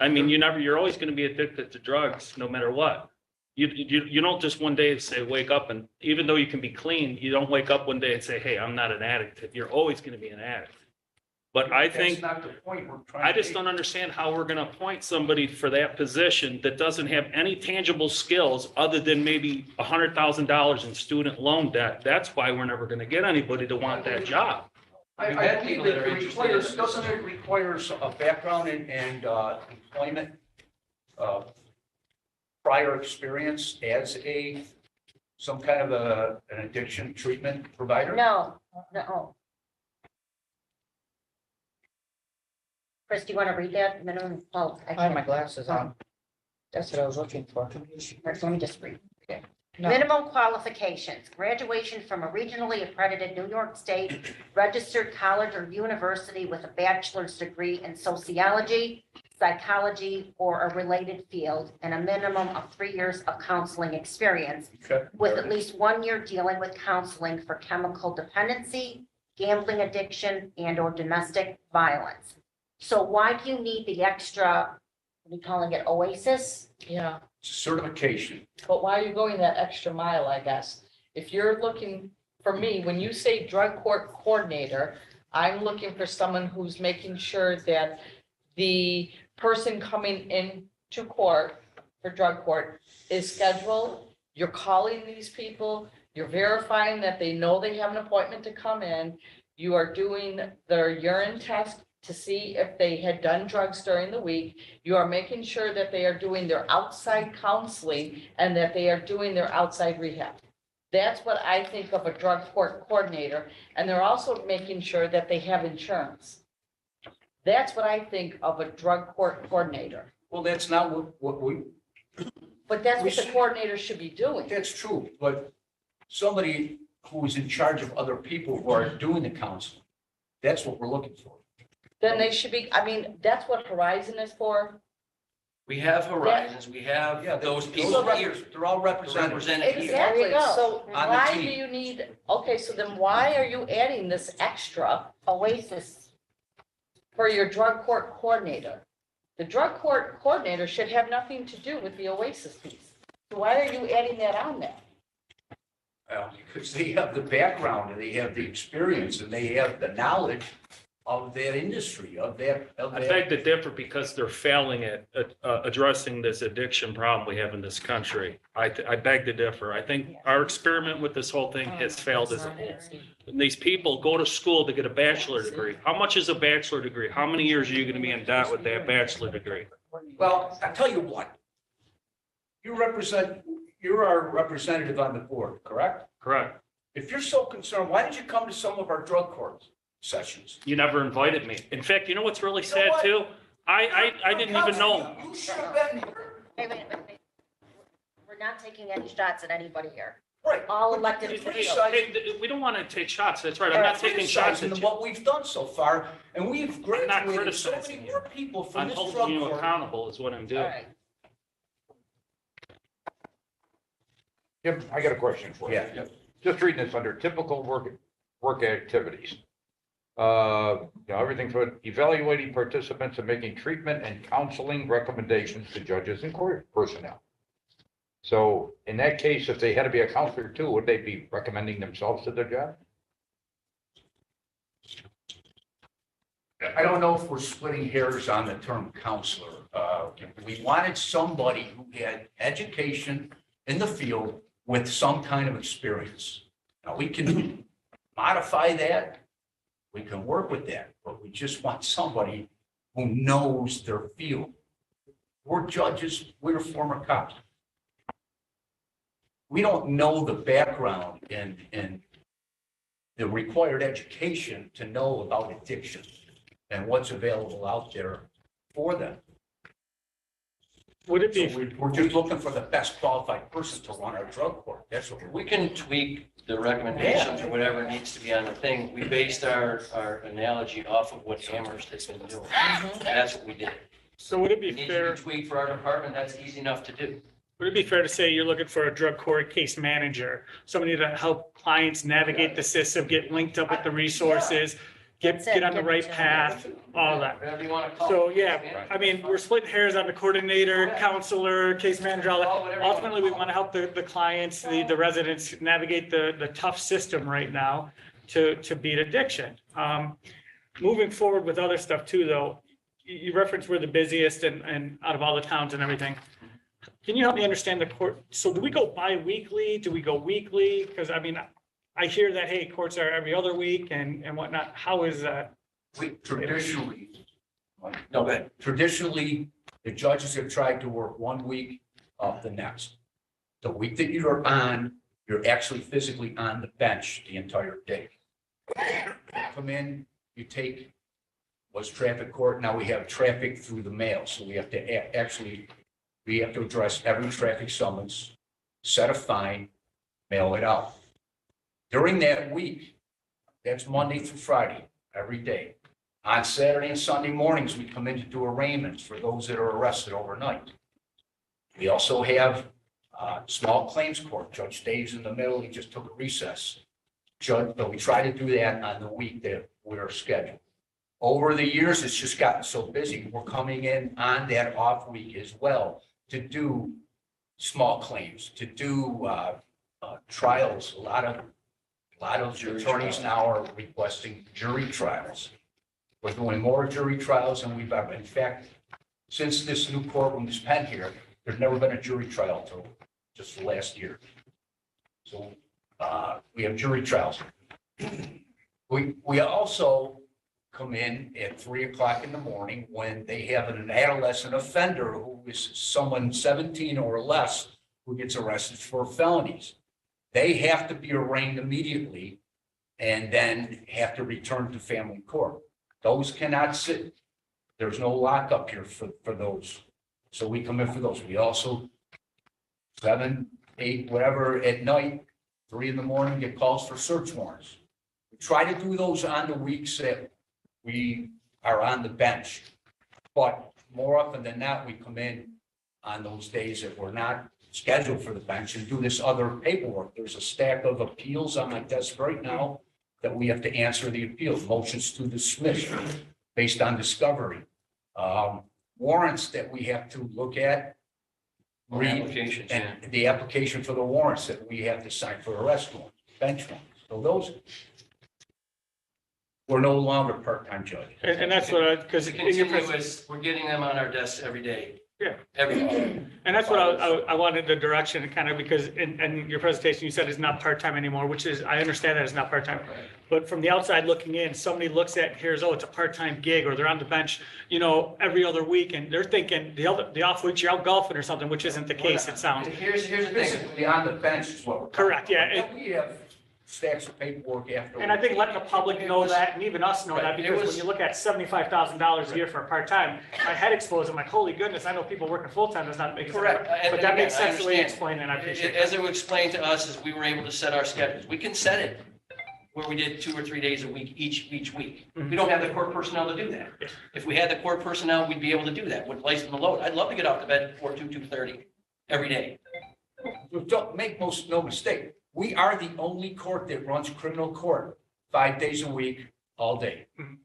I mean, you're always going to be addicted to drugs, no matter what. You don't just one day say, wake up, and even though you can be clean, you don't wake up one day and say, hey, I'm not an addict. You're always going to be an addict. But I think, That's not the point we're trying. I to just make. don't understand how we're going to appoint somebody for that position that doesn't have any tangible skills other than maybe $100,000 in student loan debt. That's why we're never going to get anybody to want that job. I We've had believe people that it are interested in requires, this. doesn't it requires a background and employment, prior experience as some kind of an addiction treatment provider? no. Chris, do you want to read that minimum? Oh, I I have my can't. glasses on. That's what I was looking for. First, let me just read. No. Minimum qualifications, graduation from a regionally accredited New York State registered college or university with a bachelor's degree in sociology, psychology, or a related field, and a minimum of 3 years of counseling experience, Okay. with at least 1 year dealing with counseling for chemical dependency, gambling addiction, and/or domestic violence. So why do you need the extra, are we calling it Oasis? Yeah, Certification. but why are you going that extra mile, I guess? If you're looking, for me, when you say drug court coordinator, I'm looking for someone who's making sure that the person coming in to court for drug court is scheduled You're calling these people, you're verifying that they know they have an appointment to come in. You are doing their urine test to see if they had done drugs during the week. You are making sure that they are doing their outside counseling and that they are doing their outside rehab. That's what I think of a drug court coordinator. And they're also making sure that they have insurance. That's what I think of a drug court coordinator. Well, that's not what we, But that's what the coordinator should be doing. that's true, but somebody who is in charge of other people who are doing the counseling, that's what we're looking for. Then they should be, I mean, that's what Horizon is for. We have Horizons, we have those people here They're all represented. represented here. Exactly. So On the why do team. you need, okay, so then why are you adding this extra Oasis, for your drug court coordinator? The drug court coordinator should have nothing to do with the Oasis piece. So why are you adding that on there? Because they have the background and they have the experience and they have the knowledge of that industry, of that. I beg to differ because they're failing at addressing this addiction problem we have in this country. I beg to differ. I think our experiment with this whole thing has failed as a whole. And these people go to school to get a bachelor degree. How much is a bachelor degree? How many years are you going to be in debt with that bachelor degree? Well, I tell you what. You're our representative on the board, correct? Correct. If you're so concerned, why did you come to some of our drug court sessions? You never invited me. In fact, you know what's really You know sad what? too? I didn't even know. You should have been here. wait. We're not taking any shots at anybody here. Right. All elected You're officials. criticizing- Hey, we don't want to take shots. That's right. I'm not taking shots criticizing at you. what we've done so far, and we've not graduated so many criticizing you. more people from I'm this holding drug you court. accountable is what I'm All doing. right. Jim, I got a question for you. Yeah. Just reading this under typical work activities. Everything from evaluating participants and making treatment and counseling recommendations to judges and court personnel. So in that case, if they had to be a counselor too, would they be recommending themselves to their job? I don't know if we're splitting hairs on the term counselor. We wanted somebody who had education in the field with some kind of experience. Now, we can modify that, we can work with that, but we just want somebody who knows their field. We're judges, we're former cops. We don't know the background and the required education to know about addiction and what's available out there for them. Would it So be, we're just looking for the best qualified person to run our drug court. That's what We can tweak the recommendations or whatever needs to be on the thing. We based our analogy off of what Amherst has been doing. That's what we did. so would it It be needs to fair, be tweaked for our department. That's easy enough to do. would it be fair to say you're looking for a drug court case manager? Somebody to help clients navigate the system, get linked up with the resources, get on the right path, all that. Whatever you want to call it. So, yeah, I mean, we're splitting hairs on the coordinator, counselor, case manager, all that. Ultimately, we want to help the clients, the residents navigate the tough system right now to beat addiction. Moving forward with other stuff too, though, you referenced we're the busiest and out of all the towns and everything. Can you help me understand the court? So do we go bi-weekly? Do we go weekly? Because I mean, I hear that, hey, courts are every other week and whatnot. How is that? we traditionally, No, go ahead. traditionally, the judges have tried to work 1 week of the next. The week that you're on, you're actually physically on the bench the entire day. Come in, you take, was traffic court, now we have traffic through the mail, so we have to we have to address every traffic summons, set a fine, mail it out. During that week, that's Monday through Friday, every day. On Saturday and Sunday mornings, we come in to do arraignments for those that are arrested overnight. We also have small claims court. Judge stays in the middle. He just took a recess. But we try to do that on the week that we're scheduled. Over the years, it's just gotten so busy. We're coming in on that off week as well to do small claims, to do trials. A lot of attorneys now are requesting jury trials. We're doing more jury trials than we've ever. In fact, since this new courtroom has been here, there's never been a jury trial till just last year. So, we have jury trials. We also come in at 3 o'clock in the morning when they have an adolescent offender who is someone 17 or less who gets arrested for felonies. They have to be arraigned immediately and then have to return to family court. Those cannot sit. There's no lockup here for those. So we come in for those. We also 7, 8, whatever at night, 3 in the morning, get calls for search warrants. We try to do those on the weeks that we are on the bench. But more often than not, we come in on those days that we're not scheduled for the bench and do this other paperwork. There's a stack of appeals on my desk right now that we have to answer the appeals, motions to dismiss based on discovery. Warrants that we have to look at, read, Applications, and the application for the warrants that we have to sign for arrest warrants, bench warrants. So those, we're no longer part-time judges. And that's what, because The in your continuous, we're getting them on our desks every day. Yeah. Every day. And that's what I wanted the direction kind of, because in your presentation, you said it's not part-time anymore, which is, I understand that it's not part-time. But from the outside looking in, somebody looks at, here's, oh, it's a part-time gig, or they're on the bench, every other week, and they're thinking the off weeks, you're out golfing or something, which isn't the case, it sounds. Here's the thing. Basically, on the bench is what we're. Correct, yeah. But we have stacks of paperwork after. And I think letting the public know that, and even us know that, Right, it because was- when you look at $75,000 a year for a part-time, my head explodes, I'm like, holy goodness, I know people working full-time does not make sense. Correct. And But that makes again, I sense the way you understand. explain it, and I appreciate As it. it was explained to us, is we were able to set our schedules. We can set it where we did 2 or 3 days a week, each week. We don't have the court personnel to do that. If we had the court personnel, we'd be able to do that, would lighten the load. I'd love to get off the bed before 2:30 every day. Don't make no mistake. We are the only court that runs criminal court 5 days a week, all day. Mhm.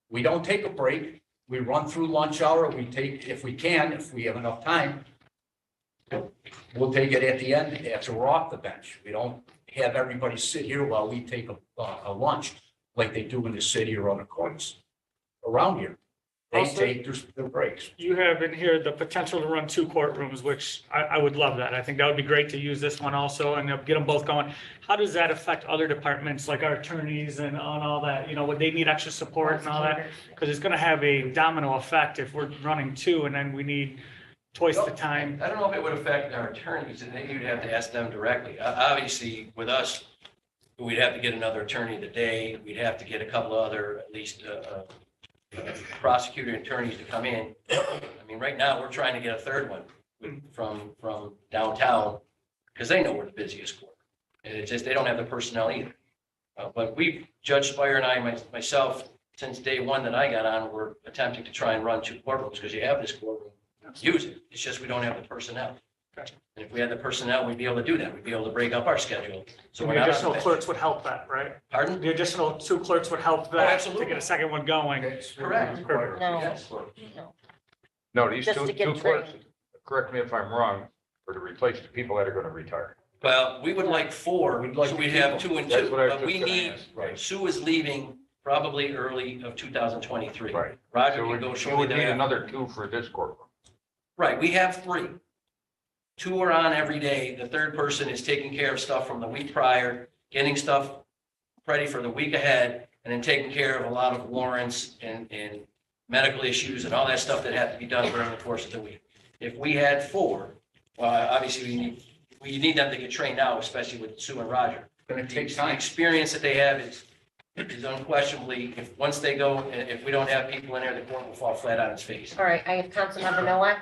We don't take a break. We run through lunch hour. We take, if we can, if we have enough time, we'll take it at the end after we're off the bench. We don't have everybody sit here while we take a lunch like they do in the city or on the courts around here. They Also- take their breaks. You have in here the potential to run 2 courtrooms, which I would love that. I think that would be great to use this one also and get them both going. How does that affect other departments, like our attorneys and on all that? Would they need extra support and all that? Because it's going to have a domino effect if we're running 2 and then we need twice the time. I don't know if it would affect our attorneys, and then you'd have to ask them directly. Obviously, with us, we'd have to get another attorney today. We'd have to get a couple of other, at least, prosecutor attorneys to come in. I mean, right now, we're trying to get a third one from downtown, because they know we're the busiest court. And it's just, they don't have the personnel either. But we've, Judge Spire and I, myself, since day one that I got on, we're attempting to try and run 2 courtrooms, because you have this courtroom, use it. It's just we don't have the personnel. Gotcha. And if we had the personnel, we'd be able to do that. We'd be able to break up our schedule. So So we're the not. additional clerks would help that, right? Pardon? The additional 2 clerks would help that to absolutely. get a second one going. Correct. Perfect. No. Yes. No. No, these Just two to get clerks, trained. correct me if I'm wrong, are to replace the people that are gonna retire. Well, we would like 4, We'd like so to we'd keep have them. 2 and That's 2. what I was But just we gonna need, ask. Right. Sue is leaving probably early of 2023. Right. Roger So can we go we shortly would need thereafter. another 2 for this courtroom. Right, we have 3. 2 are on every day. The third person is taking care of stuff from the week prior, getting stuff ready for the week ahead, and then taking care of a lot of warrants and medical issues and all that stuff that have to be done during the course of the week. If we had 4, well, obviously we need them to get trained now, especially with Sue and Roger. Gonna take The time. experience that they have is unquestionably, once they go, if we don't have people in there, the court will fall flat on its face. All right, I have Councilmember Nowak.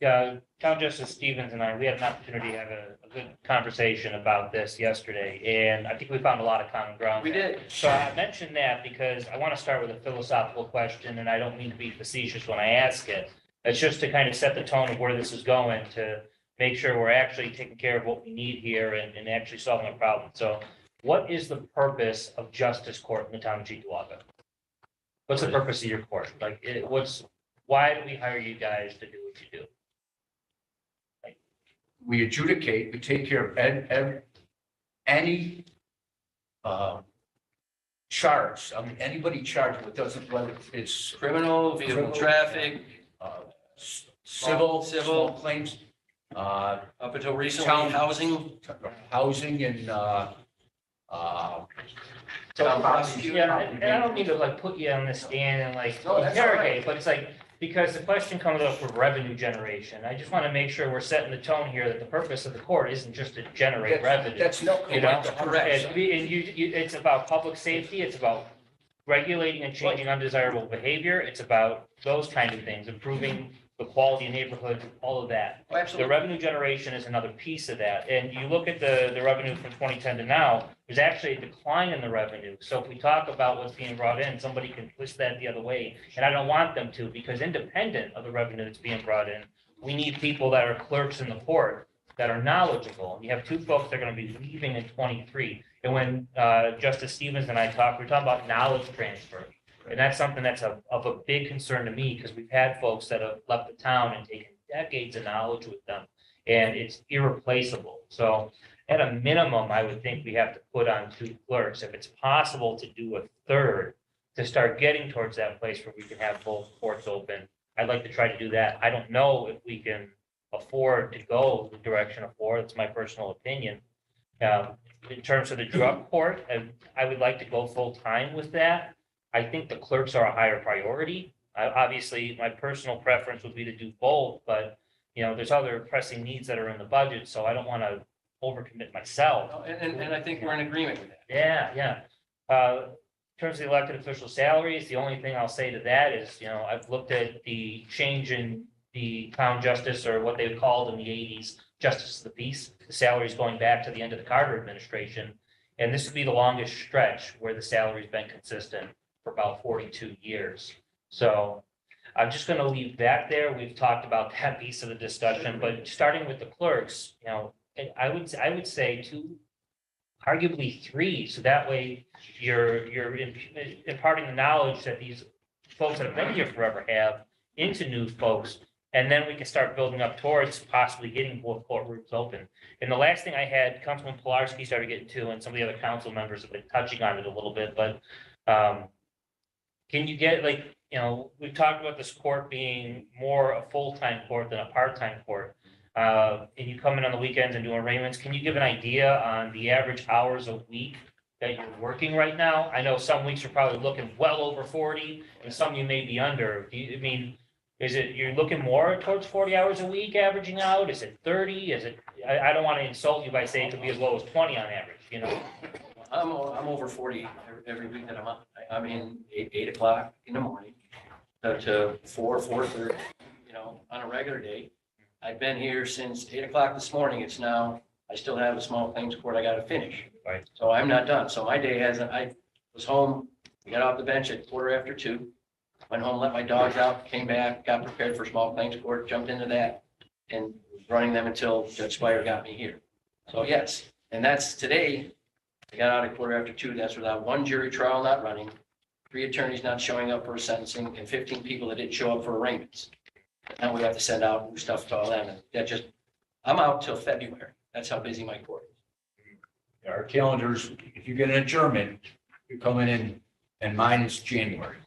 Yeah, Town Justice Stevens and I, we had an opportunity to have a good conversation about this yesterday, and I think we found a lot of common ground. We there. did. So I mentioned that because I want to start with a philosophical question, and I don't mean to be facetious when I ask it. It's just to kind of set the tone of where this is going, to make sure we're actually taking care of what we need here and actually solving a problem. So what is the purpose of justice court in the town of Cheektowaga? What's the purpose of your court? Like, why do we hire you guys to do what you do? We adjudicate, we take care of any charge, anybody charged with doesn't, whether it's Criminal, vehicle Criminal. traffic, civil, Civil. small claims, Up until recently, Town- housing, and, town prosecutor. Yeah, and I don't mean to like put you on the stand and like No, that's all right. interrogate, but it's like, because the question comes up for revenue generation. I just want to make sure we're setting the tone here that the purpose of the court isn't just to generate revenue. that's no. You know, Correct. and it's about public safety, it's about regulating and changing undesirable behavior, it's about those kind of things, improving the quality of neighborhoods, all of that. Oh, The absolutely. revenue generation is another piece of that, and you look at the revenue from 2010 to now, there's actually a decline in the revenue. So if we talk about what's being brought in, somebody can twist that the other way, and I don't want them to, because independent of the revenue that's being brought in, we need people that are clerks in the court that are knowledgeable. You have two folks that are gonna be leaving in 23. And when Justice Stevens and I talked, we're talking about knowledge transfer. And that's something that's of a big concern to me, because we've had folks that have left the town and taken decades of knowledge with them, and it's irreplaceable. So at a minimum, I would think we have to put on 2 clerks. If it's possible to do a third, to start getting towards that place where we can have both courts open, I'd like to try to do that. I don't know if we can afford to go the direction of 4. That's my personal opinion. In terms of the drug court, I would like to go full-time with that. I think the clerks are a higher priority. Obviously, my personal preference would be to do both, but, you know, there's other pressing needs that are in the budget, so I don't want to overcommit myself. And I think we're in agreement with that. Yeah. In terms of the elected official salaries, the only thing I'll say to that is, you know, I've looked at the change in the town justice, or what they called in the 80s, justice of the peace, the salaries going back to the end of the Carter administration. And this would be the longest stretch where the salary's been consistent for about 42 years. So I'm just going to leave that there. We've talked about that piece of the discussion, but starting with the clerks, you know, I would say 2, arguably 3. So that way you're imparting the knowledge that these folks that have been here forever have into new folks. And then we can start building up towards possibly getting both courtrooms open. And the last thing I had, Councilman Pilarski started getting to, and some of the other council members have been touching on it a little bit, but can you get, like, you know, we've talked about this court being more a full-time court than a part-time court. And you come in on the weekends and do arraignments. Can you give an idea on the average hours a week that you're working right now? I know some weeks you're probably looking well over 40, and some you may be under. Is it, you're looking more towards 40 hours a week averaging out? Is it 30? Is it, I don't want to insult you by saying it could be as low as 20 on average, you know? I'm over 40 every week that I'm on. I'm in 8 o'clock in the morning to 4:30, you know, on a regular day. I've been here since 8 o'clock this morning. It's now, I still have a small claims court I got to finish. Right. So I'm not done. So my day hasn't, I was home, we got off the bench at 2:45, went home, let my dogs out, came back, got prepared for small claims court, jumped into that, and running them until Judge Spire got me here. So yes, and that's today. I got out at 2:45. That's without 1 jury trial not running, 3 attorneys not showing up for a sentencing, and 15 people that didn't show up for arraignments. Now we have to send out new stuff to all them, and that just, I'm out till February. That's how busy my court is. Our calendars, if you get an adjournment, you're coming in, and mine is January.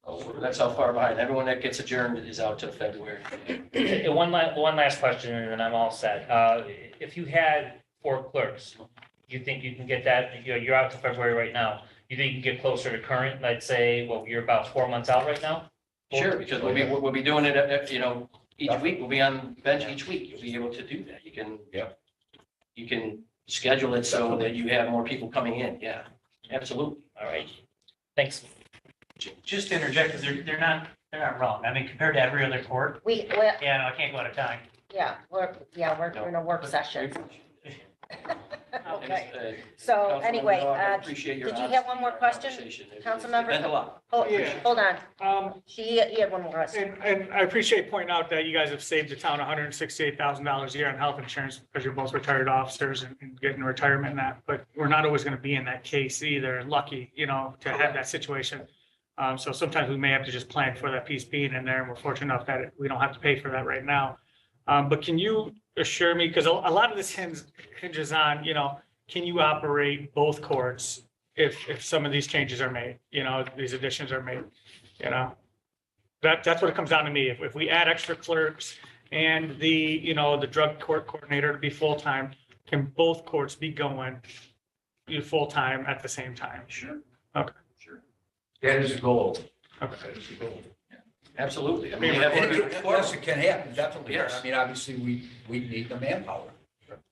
Oh, that's how far behind. Everyone that gets adjourned is out till February. And one last question, and then I'm all set. If you had 4 clerks, you think you can get that, you're out to February right now. You think you can get closer to current, let's say, well, you're about 4 months out right now? Sure, because we'll be doing it, you know, each week. We'll be on the bench each week. You'll be able to do that. You can. Yeah. You can schedule it so that you have more people coming in. Yeah, absolutely. All right. Thanks. Just to interject, because they're not wrong. I mean, compared to every other court, We, yeah, no, I can't go out of time. we're in a work session. Okay, And, so Councilman anyway, Dog, I appreciate your did you have one more question, conversation. It Councilmember? meant a lot. Hold on, he had one more question. And I appreciate pointing out that you guys have saved the town $168,000 a year on health insurance because you're both retired officers and getting retirement and that, but we're not always going to be in that case either. Lucky, you know, to have that situation. So sometimes we may have to just plan for that piece being in there, and we're fortunate enough that we don't have to pay for that right now. But can you assure me, because a lot of this hinges on, you know, can you operate both courts if some of these changes are made, you know, these additions are made, you know? That's what it comes down to me. If we add extra clerks and the, the drug court coordinator to be full-time, can both courts be going full-time at the same time? Sure. Okay. Sure. That is the goal. Okay. That is the goal. Absolutely. I mean, Being we have- recorded. Yes, it can happen, definitely. Yes. I mean, obviously, we need the manpower.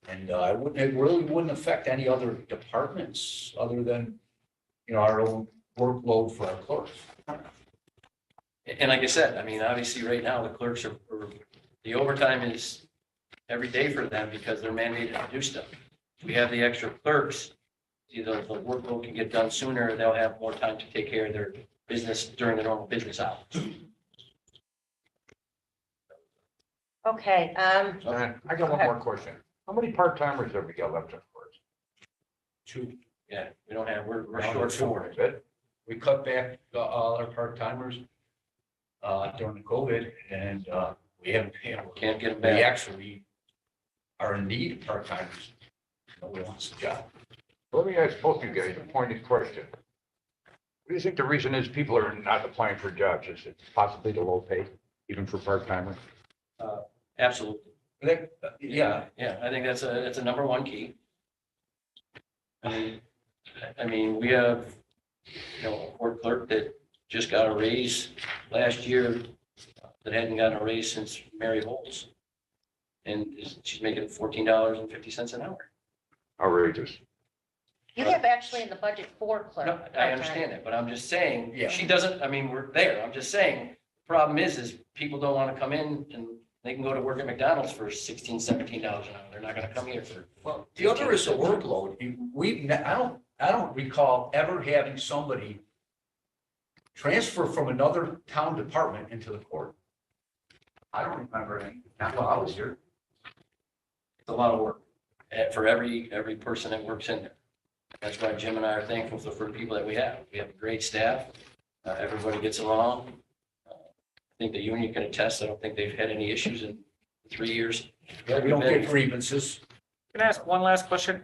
And it really wouldn't affect any other departments other than, our own workload for our clerks. And like I said, I mean, obviously, right now, the clerks the overtime is every day for them because they're mandated to do stuff. If we have the extra clerks, either the workload can get done sooner, they'll have more time to take care of their business during their normal business hours. Okay, And I got one more question. How many part-timers have we got left in courts? Two. Yeah, we don't have, we're Down to short two. four. That's it? We cut back all our part-timers during the COVID, and we haven't been able to. Can't get them We back. actually are in need of part-timers. Nobody wants the job. Let me ask both you guys a pointed question. What do you think the reason is people are not applying for jobs? Is it possibly the low pay, even for part-timers? Absolutely. Yeah, Yeah, I think that's a number one key. I mean, we have, a court clerk that just got a raise last year that hadn't gotten a raise since Mary Holt's. And she's making $14.50 an hour. Outrageous. you have actually in the budget 4 clerk. No, I understand that, but I'm just saying, Yeah. she doesn't, I mean, we're there. I'm just saying, the problem is people don't want to come in and they can go to work at McDonald's for $16, $17 an hour. They're not going to come here for. well, the other is the workload. I don't recall ever having somebody transfer from another town department into the court. I don't remember any, not while I was here. It's a lot of work for every person that works in there. That's why Jim and I are thankful for the people that we have. We have a great staff. Everybody gets along. I think the union can attest. I don't think they've had any issues in 3 years. Yeah, we don't get grievances. Can I ask one last question?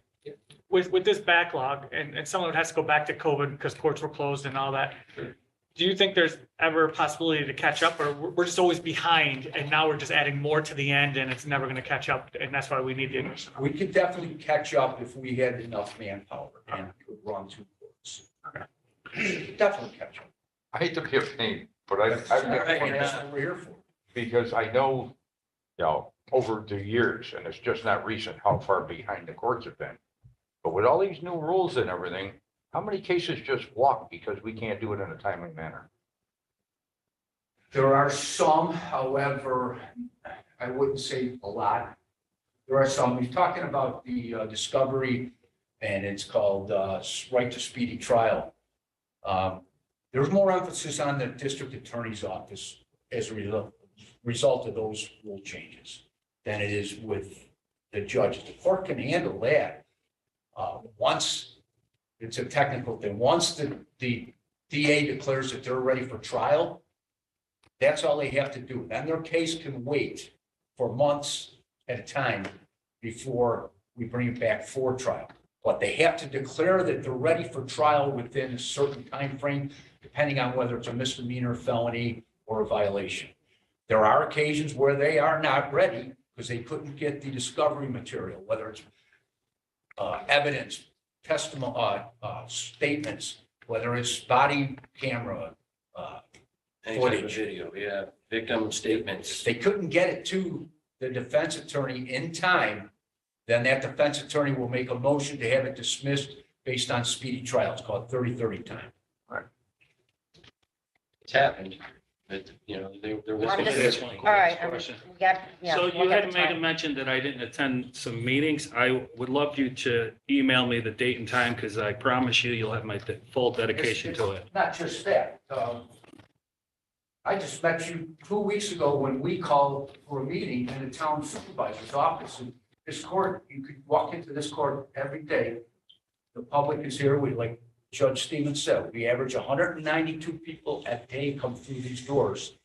With this backlog, and some of it has to go back to COVID because courts were closed and all that. Do you think there's ever a possibility to catch up, or we're just always behind and now we're just adding more to the end and it's never going to catch up, and that's why we need the additional? We could definitely catch up if we had enough manpower and could run 2 courts. Definitely catch up. I hate to be a pain, but I've all got right, one That's what we're here for. because I know, over the years, and it's just not recent, how far behind the courts have been. But with all these new rules and everything, how many cases just walk because we can't do it in a timely manner? There are some, however, I wouldn't say a lot. There are some, we're talking about the discovery, and it's called right to speedy trial. There's more emphasis on the district attorney's office as a result of those rule changes than it is with the judges. The court can handle that. Once, it's a technical thing, once the DA declares that they're ready for trial, that's all they have to do. Then their case can wait for months at a time before we bring it back for trial. But they have to declare that they're ready for trial within a certain time frame, depending on whether it's a misdemeanor, felony, or a violation. There are occasions where they are not ready because they couldn't get the discovery material, whether it's evidence, testimony, statements, whether it's body camera. Any type of video, yeah, victim If statements. they couldn't get it to the defense attorney in time, then that defense attorney will make a motion to have it dismissed based on speedy trial. It's called 30-30 time. It's happened, but, there was. I'm just- That's All one right, question. we got, yeah. So we'll you have had made a time. mention that I didn't attend some meetings. I would love you to email me the date and time because I promise you, you'll have my full dedication to it. Not just that. I just met you 2 weeks ago when we called for a meeting in the town supervisor's office. And this court, you could walk into this court every day. The public is here. Like Judge Stevens said, we average 192 people a day come through these doors.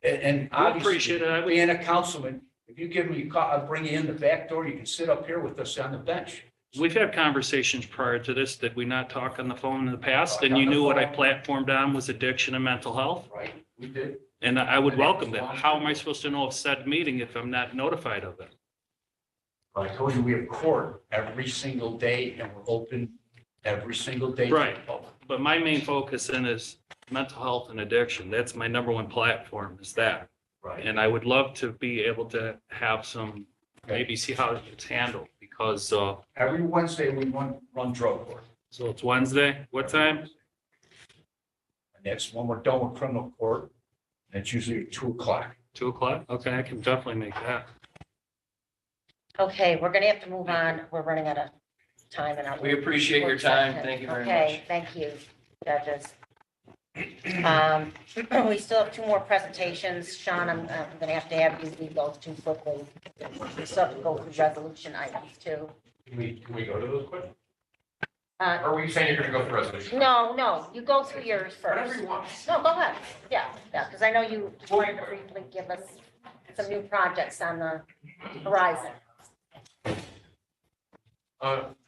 And I obviously, appreciate it. I would- being a councilman, if you give me a call, I'll bring you in the back door. You can sit up here with us on the bench. We've had conversations prior to this. Did we not talk on the phone in the past? And you knew what I platformed on was addiction and mental health? Right? We did. And I would welcome that. How am I supposed to know of said meeting if I'm not notified of it? But I told you we have court every single day and we're open every single day. to the Right. public. But my main focus in is mental health and addiction. That's my number one platform is that. Right. And I would love to be able to have some, maybe see how it's handled because, Every Wednesday, we run drug court. so it's Wednesday. What time? And that's when we're done with criminal court. And it's usually at 2:00. 2:00? Okay, I can definitely make that. Okay, we're gonna have to move on. We're running out of time and. We appreciate your time. Thank you very much. Okay, thank you, judges. We still have 2 more presentations. Sean, I'm gonna have to have you read those 2 quickly. We still have to go through resolution items too. Can we go to those quick? Uh, Or were you saying you're gonna go through resolution? No, you go through yours Whatever first. you want. No, go ahead. Yeah, because I know you wanted to briefly give us some new projects on the horizon.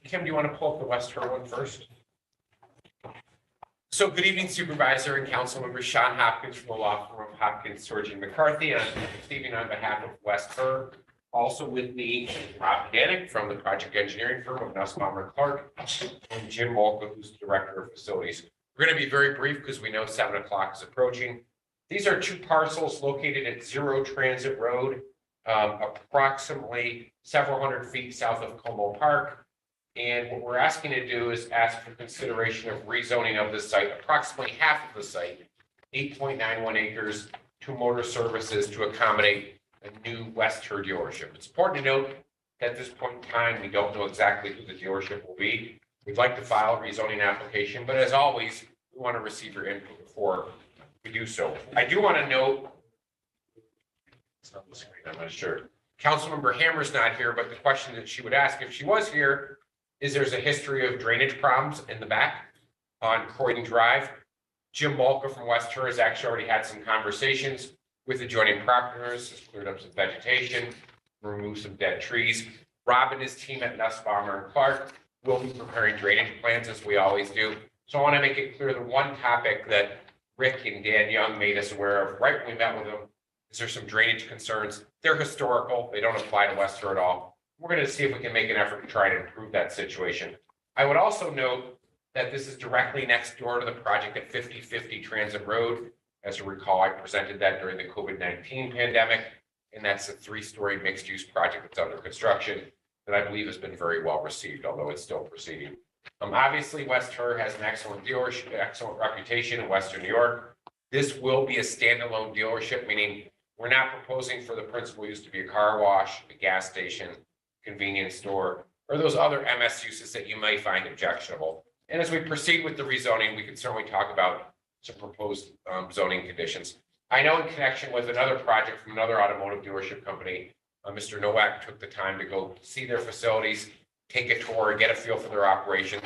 Kim, do you want to pull up the West Her one first? So good evening Supervisor and Council Member Sean Hopkins from the law firm of Hopkins, Sorge and McCarthy, and I'm Stephen on behalf of West Her. Also with me, Rob Danick from the project engineering firm of Nussbaumer Clark, and Jim Molka, who's the Director of Facilities. We're going to be very brief because we know 7 o'clock is approaching. These are 2 parcels located at 0 Transit Road, approximately several hundred feet south of Como Park. And what we're asking to do is ask for consideration of rezoning of the site, approximately half of the site, 8.91 acres, to motor services to accommodate a new West Her dealership. It's important to note that at this point in time, we don't know exactly who the dealership will be. We'd like to file a rezoning application, but as always, we want to receive your input before we do so. I do want to note, it's not the screen, I'm not sure. Councilmember Hammer's not here, but the question that she would ask if she was here is there's a history of drainage problems in the back on Croydon Drive. Jim Molka from West Her has actually already had some conversations with adjoining property owners, has cleared up some vegetation, removed some dead trees. Rob and his team at Nussbaumer and Clark will be preparing drainage plans as we always do. So I want to make it clear the one topic that Rick and Dan Young made us aware of right when we met with them is there's some drainage concerns. They're historical. They don't apply to West Her at all. We're going to see if we can make an effort to try to improve that situation. I would also note that this is directly next door to the project at 5050 Transit Road. As you recall, I presented that during the COVID-19 pandemic, and that's a 3-story mixed-use project that's under construction that I believe has been very well received, although it's still proceeding. Obviously, West Her has an excellent dealership, excellent reputation in Western New York. This will be a standalone dealership, meaning we're not proposing for the principal use to be a car wash, a gas station, convenience store, or those other MS uses that you may find objectionable. And as we proceed with the rezoning, we can certainly talk about some proposed zoning conditions. I know in connection with another project from another automotive dealership company, Mr. Nowak took the time to go see their facilities, take a tour, get a feel for their operations.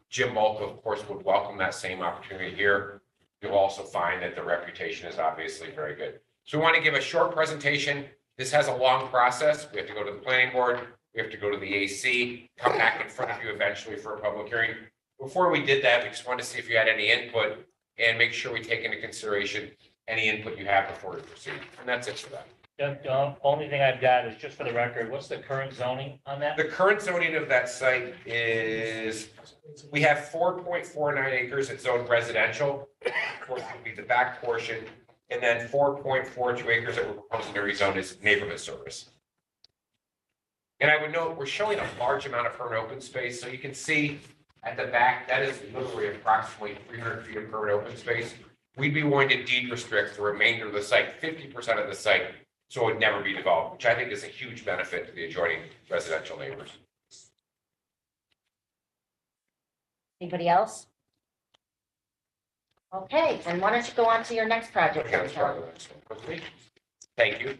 Jim Molka, of course, would welcome that same opportunity here. You'll also find that the reputation is obviously very good. So we want to give a short presentation. This has a long process. We have to go to the planning board. We have to go to the AC, come back in front of you eventually for a public hearing. Before we did that, we just wanted to see if you had any input and make sure we take into consideration any input you have before we proceed. And that's it for that. The only thing I've got is just for the record, what's the current zoning on that? The current zoning of that site is, we have 4.49 acres at zoned residential. Of course, would be the back portion. And then 4.42 acres that we're proposing to rezone is neighborhood service. And I would note, we're showing a large amount of permanent open space. So you can see at the back, that is literally approximately 300 feet of permanent open space. We'd be willing to deed restrict the remainder of the site, 50% of the site, so it would never be developed, which I think is a huge benefit to the adjoining residential neighbors. Anybody else? Okay, and why don't you go on to your next project? Okay, let's start with the next one quickly. Thank you.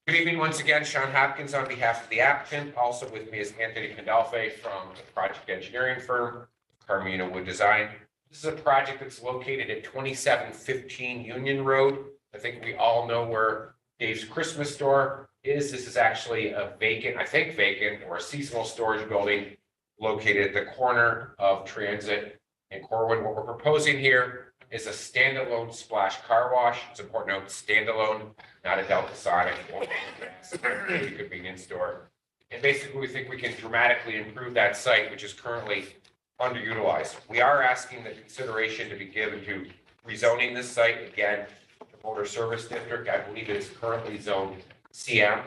Good evening once again, Sean Hopkins on behalf of the applicant. Also with me is Anthony Pandolfi from the project engineering firm, Carmina Wood Design. This is a project that's located at 2715 Union Road. I think we all know where Dave's Christmas store is. This is actually a vacant, I think vacant, or a seasonal storage building located at the corner of Transit and Corwin. What we're proposing here is a standalone splash car wash. It's important to note, standalone, not a Delta Sonic, convenience store. And basically, we think we can dramatically improve that site, which is currently underutilized. We are asking the consideration to be given to rezoning this site again, the motor service district. I believe it's currently zoned CM.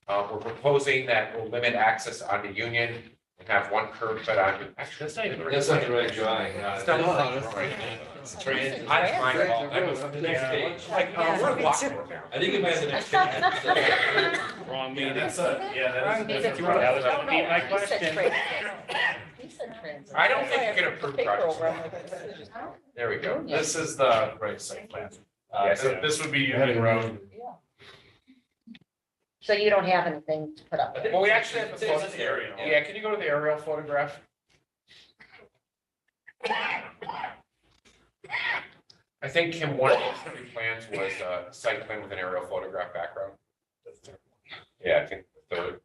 We're proposing that we'll limit access onto Union and have one curb cut on. Actually, that's not even. That's not the right drawing. It's not the right drawing. I find it all. That was the next page. Like, we're walking now. I think it might have the next page. Wrong meeting. That's a, yeah, Wrong that is. meeting. That was No, gonna be my he said question. transit. He said transit. I don't think That's you why can I put approve paper projects. over. I'm like, this is just- There we go. This is the right site plan. Yes. So this would be Union Road. Yeah. So you don't have anything to put up? Well, we actually have the It's photo. an aerial. Yeah, can you go to the aerial photograph? I think Kim, one of the three plans was a site plan with an aerial photograph background. Yeah, I think the third.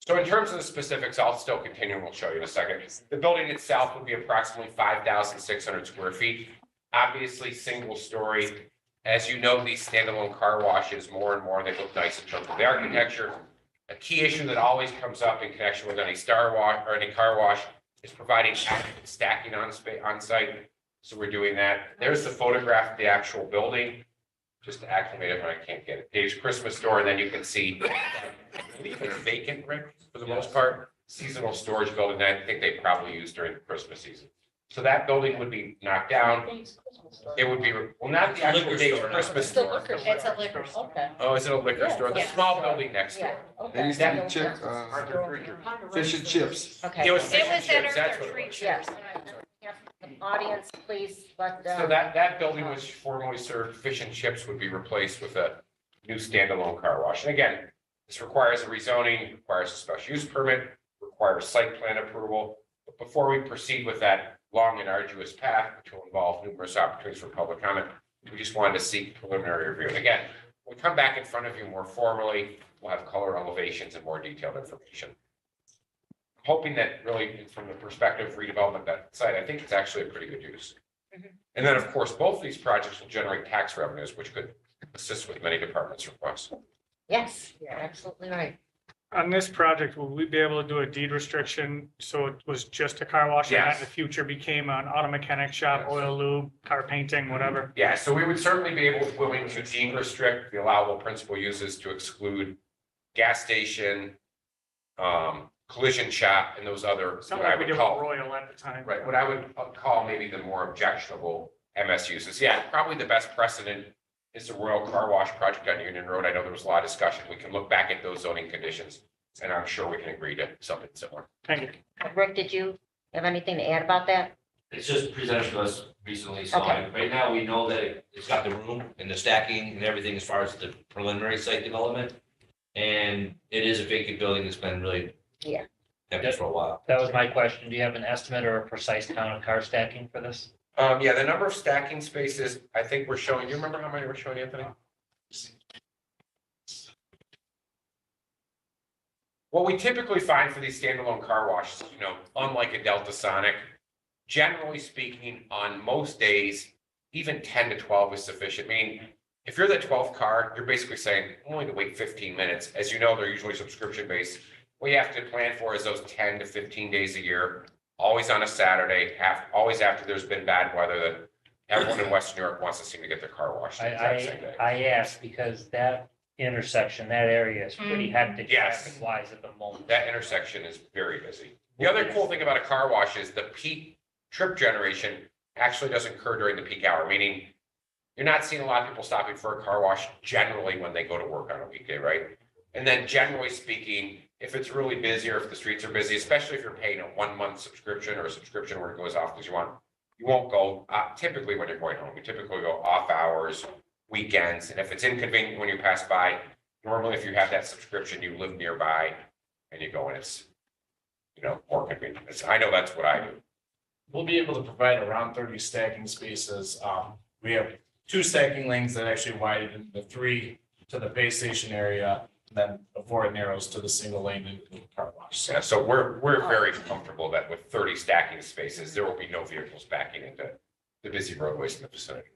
So in terms of the specifics, I'll still continue and we'll show you in a second. The building itself will be approximately 5,600 square feet. Obviously, single story. As you know, these standalone car washes, more and more, they look nice in terms of the architecture. A key issue that always comes up in connection with any star wash or any car wash is providing adequate stacking on site. So we're doing that. There's the photograph of the actual building. Just to acclimate it when I can't get it. Dave's Christmas store, and then you can see, I believe it's vacant, Rick, for the most part, seasonal storage building that I think they probably use during the Christmas season. So that building would be knocked down. Dave's Christmas store. It would be, well, not the actual Liquor Dave's store now. Christmas It's a store. liquor It's a store. liquor store. Okay. Oh, is it a liquor Yeah, store? The yeah. small building next Yeah. door. They Okay. used to be chip, fish and chips. Okay. It was So fish and chips, that's what it was. the audience, please let, So that building which formerly served fish and chips would be replaced with a new standalone car wash. And again, this requires a rezoning, requires a special use permit, requires site plan approval. But before we proceed with that long and arduous path, which will involve numerous opportunities for public comment, we just wanted to seek preliminary review. And again, when we come back in front of you more formally, we'll have color elevations and more detailed information. Hoping that really from the perspective of redevelopment of that site, I think it's actually a pretty good use. Mhm. And then, of course, both of these projects will generate tax revenues, which could assist with many departments' requests. yes, you're absolutely right. On this project, will we be able to do a deed restriction? So it was just a car wash and that in the Yes. future became an auto mechanic shop, Yes. oil lube, car painting, whatever? Yeah, so we would certainly be willing to deem restrict the allowable principal uses to exclude gas station, collision shop, and those other, Something what I like we would did with call, Royal at the time. right, what I would call maybe the more objectionable MS uses. Yeah, probably the best precedent is the Royal Car Wash project on Union Road. I know there was a lot of discussion. We can look back at those zoning conditions, and I'm sure we can agree to something similar. Thank you. Rick, did you have anything to add about that? It's just presented to us recently, so Okay. right now we know that it's got the room and the stacking and everything as far as the preliminary site development. And it is a vacant building that's been really. Yeah. Empty for a while. That was my question. Do you have an estimate or a precise count of car stacking for this? Yeah, the number of stacking spaces, I think we're showing, you remember how many we're showing, Anthony? What we typically find for these standalone car washes, unlike a Delta Sonic, generally speaking, on most days, even 10 to 12 is sufficient. I mean, if you're the 12th car, you're basically saying, I'm only to wait 15 minutes. As you know, they're usually subscription based. What you have to plan for is those 10 to 15 days a year, always on a Saturday, always after there's been bad weather that everyone in Western Europe wants to seem to get their car washed. the exact same day. I asked because that intersection, that area is pretty hectic Yes. traffic wise at the moment. That intersection is very busy. The other cool thing about a car wash is the peak trip generation actually doesn't occur during the peak hour, meaning you're not seeing a lot of people stopping for a car wash generally when they go to work on a weekday, right? And then generally speaking, if it's really busy or if the streets are busy, especially if you're paying a 1 month subscription or a subscription where it goes off because you won't go, typically when you're going home, you typically go off hours, weekends, and if it's inconvenient when you pass by, normally if you have that subscription, you live nearby and you go and it's, more convenient. I know that's what I do. We'll be able to provide around 30 stacking spaces. We have 2 stacking lanes that actually widen into 3. to the base station area, then before it narrows to the single lane into the car wash. Yeah, so we're very comfortable that with 30 stacking spaces, there will be no vehicles backing into the busy roadways in the vicinity.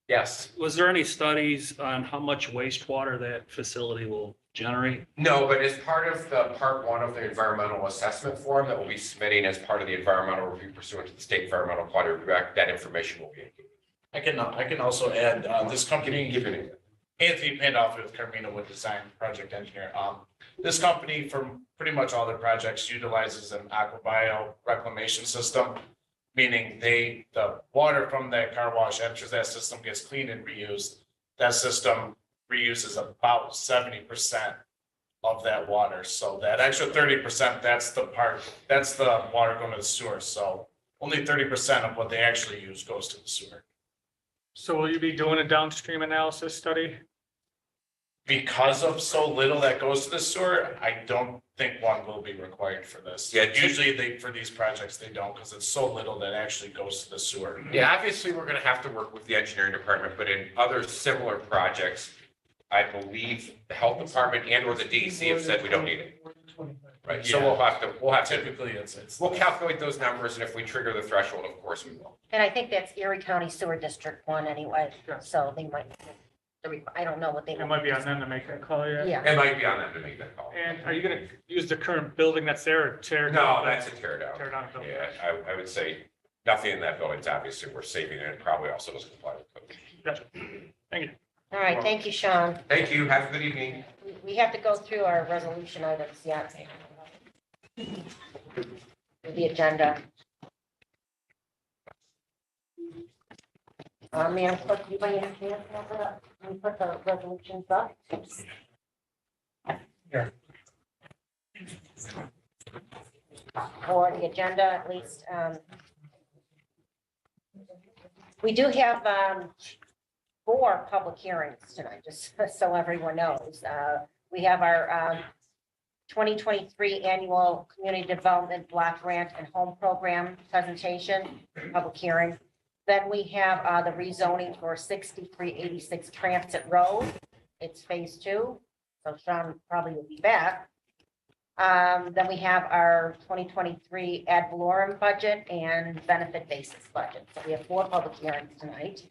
Yes, Was there any studies on how much wastewater that facility will generate? no, but as part of the part one of the environmental assessment form that we'll be submitting as part of the environmental review pursuant to the State Environmental Quality Review Act, that information will be included. I can also add, this company, Give it Anthony Pandolfi with Carmina Wood Design Project Engineer. This company, for pretty much all their projects, utilizes an aquabio reclamation system, meaning the water from that car wash enters that system, gets cleaned and reused. That system reuses about 70% of that water. So that extra 30%, that's the water going to the sewer. So only 30% of what they actually use goes to the sewer. So will you be doing a downstream analysis study? Because of so little that goes to the sewer, I don't think one will be required for this. Yeah, Usually for these projects, they don't, because it's so little that actually goes to the sewer. Yeah, obviously, we're gonna have to work with the engineering department, but in other similar projects, I believe the health department and or the DEC have said we don't need it. Right, so we'll have to, Typically, it's. we'll calculate those numbers, and if we trigger the threshold, of course we will. And I think that's Erie County Sewer District 1 anyway, so they might, I don't know what they. It might be on them to make that call, yeah. Yeah, It might be on them to make that call. And are you gonna use the current building that's there or tear? No, down? that's a tear down. Tear down building. Yeah, I would say nothing in that building's obviously we're saving it, and probably also doesn't comply with code. Gotcha. Thank you. all right, thank you, Sean. Thank you, have a good evening. We have to go through our resolution items yet. The agenda. Madam Clerk, you by any chance have we put the resolutions up? Here. Or the agenda, at least. We do have 4 public hearings tonight, just so everyone knows. We have our 2023 Annual Community Development Block Grant and Home Program presentation, public hearing. Then we have the rezoning for 6386 Transit Road. It's phase 2, so Sean probably will be back. Then we have our 2023 ad valorem budget and benefit basis budget. So we have 4 public hearings tonight.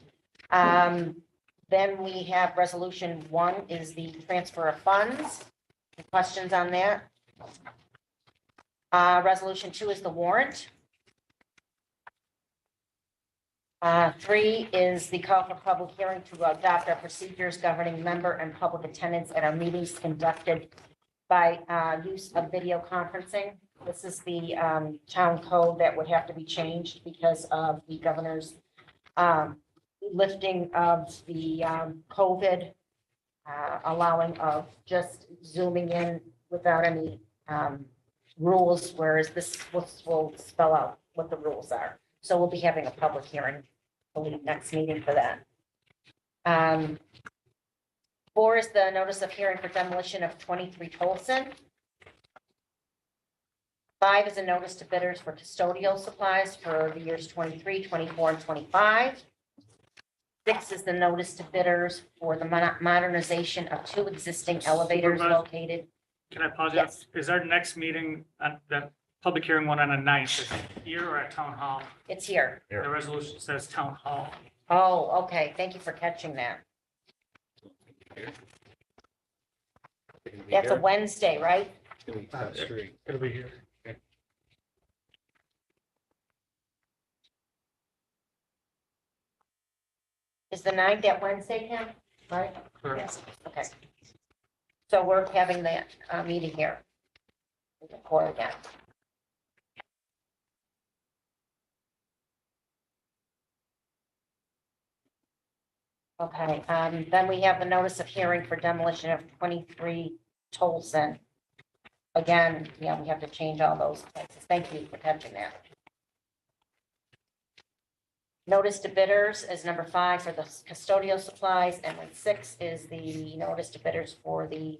Then we have resolution 1 is the transfer of funds. Any questions on that? Resolution 2 is the warrant. 3 is the call for public hearing to adopt our procedures governing member and public attendance at our meetings conducted by use of video conferencing. This is the town code that would have to be changed because of the governor's lifting of the COVID, allowing of just zooming in without any rules, whereas this will spell out what the rules are. So we'll be having a public hearing, I believe, next meeting for that. 4 is the notice of hearing for demolition of 23 Tolson. 5 is a notice to bidders for custodial supplies for the years 23, 24, and 25. 6 is the notice to bidders for the modernization of 2 existing elevators located. Can I pause? Yes. Is our next meeting, the public hearing one on the 9th, is it here or at Town Hall? It's here. The resolution says Town Hall. Oh, okay. Thank you for catching that. That's a Wednesday, right? It'll be here. Is the 9th that Wednesday, Kim? Right? Correct. Yes. Okay. So we're having that meeting here. Record again. Okay, then we have the notice of hearing for demolition of 23 Tolson. Again, yeah, we have to change all those places. Thank you for catching that. Notice to bidders is number 5 for the custodial supplies, and then 6 is the notice to bidders for the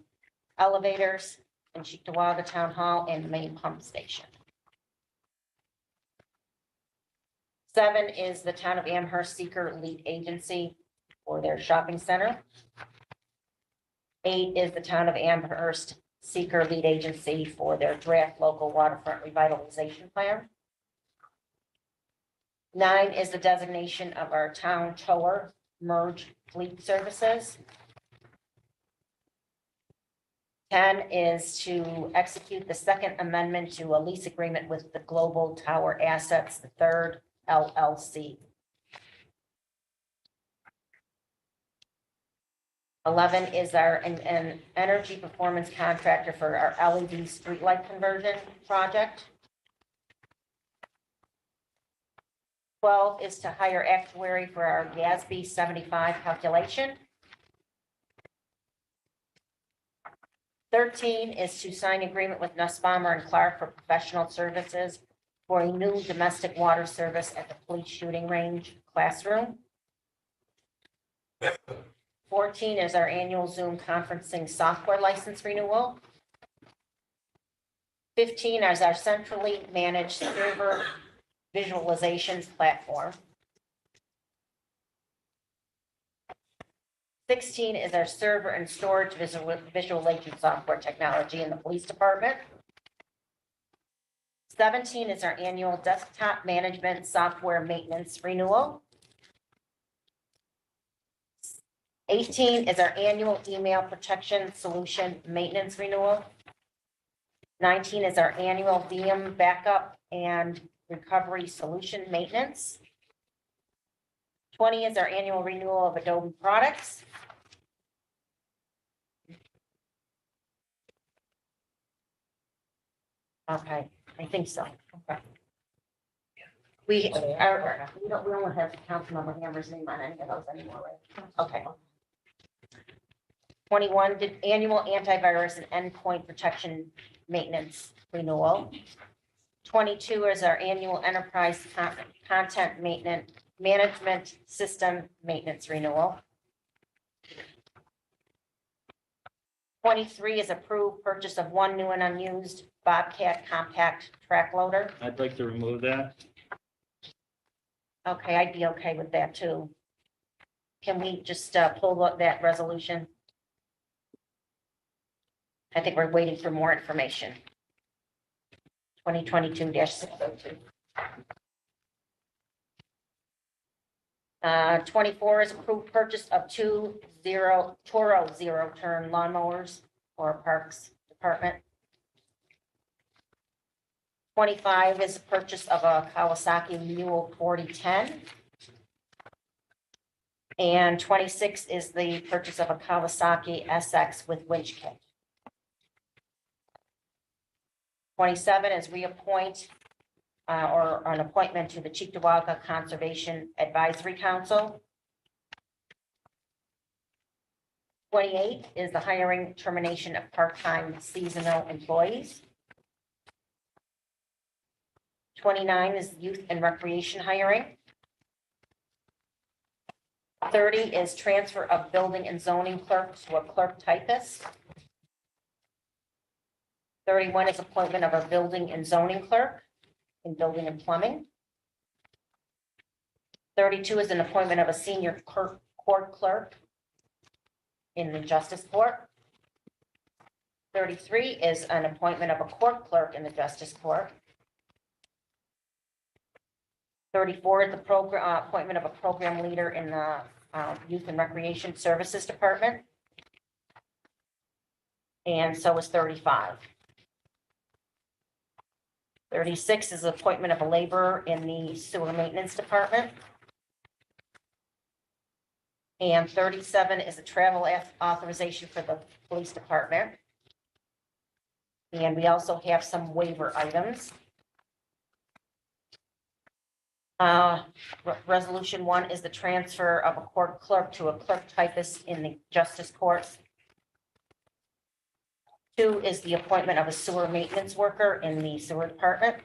elevators in Cheektowaga Town Hall and main pump station. 7 is the Town of Amherst seeker lead agency. for their shopping center. 8 is the town of Amherst seeker lead agency for their draft local waterfront revitalization plan. 9 is the designation of our town tower merge fleet services. 10 is to execute the second amendment to a lease agreement with the Global Tower Assets, the third LLC. 11 is an energy performance contractor for our LED streetlight conversion project. 12 is to hire actuary for our GASB 75 calculation. 13 is to sign agreement with Nussbaumer and Clark for professional services for a new domestic water service at the police shooting range classroom. 14 is our annual Zoom conferencing software license renewal. 15 is our centrally managed server visualizations platform. 16 is our server and storage visualization software technology in the police department. 17 is our annual desktop management software maintenance renewal. 18 is our annual email protection solution maintenance renewal. 19 is our annual VM backup and recovery solution maintenance. 20 is our annual renewal of Adobe products. Okay, I think so. Okay. We don't have Councilmember Hammer's name on any of those anymore, right? Okay. 21, did annual antivirus and endpoint protection maintenance renewal. 22 is our annual enterprise content maintenance management system maintenance renewal. 23 is approved purchase of one new and unused Bobcat compact track loader. I'd like to remove that. Okay, I'd be okay with that too. Can we just pull that resolution? I think we're waiting for more information. 2022-602. 24 is approved purchase of 2 Toro zero-turn lawnmowers for Parks Department. 25 is purchase of a Kawasaki Mule 4010. And 26 is the purchase of a Kawasaki SX with winch kit. 27 is reappoint or an appointment to the Cheektowaga Conservation Advisory Council. 28 is the hiring termination of part-time seasonal employees. 29 is youth and recreation hiring. 30 is transfer of building and zoning clerk to a clerk typist. 31 is appointment of a building and zoning clerk in building and plumbing. 32 is an appointment of a senior court clerk in the justice court. 33 is an appointment of a court clerk in the justice court. 34 is the program appointment of a program leader in the Youth and Recreation Services Department. And so is 35. 36 is the appointment of a laborer in the sewer maintenance department. And 37 is a travel authorization for the police department. And we also have some waiver items. Resolution 1 is the transfer of a court clerk to a clerk typist in the justice courts. 2 is the appointment of a sewer maintenance worker in the sewer department.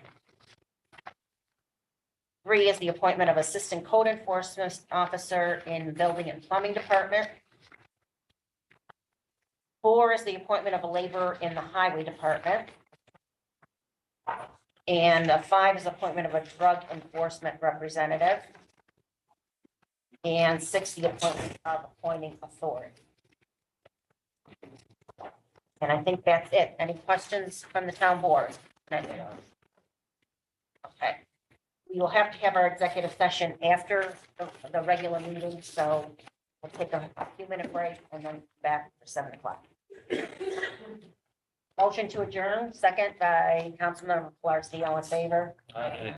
3 is the appointment of assistant code enforcement officer in the building and plumbing department. 4 is the appointment of a laborer in the highway department. And 5 is appointment of a drug enforcement representative. And 6, the appointment of appointing authority. And I think that's it. Any questions from the town board? Okay. We will have to have our executive session after the regular meeting, so we'll take a few minute break and then back for 7 o'clock. Motion to adjourn, second by Councilmember Pilarski, all in favor?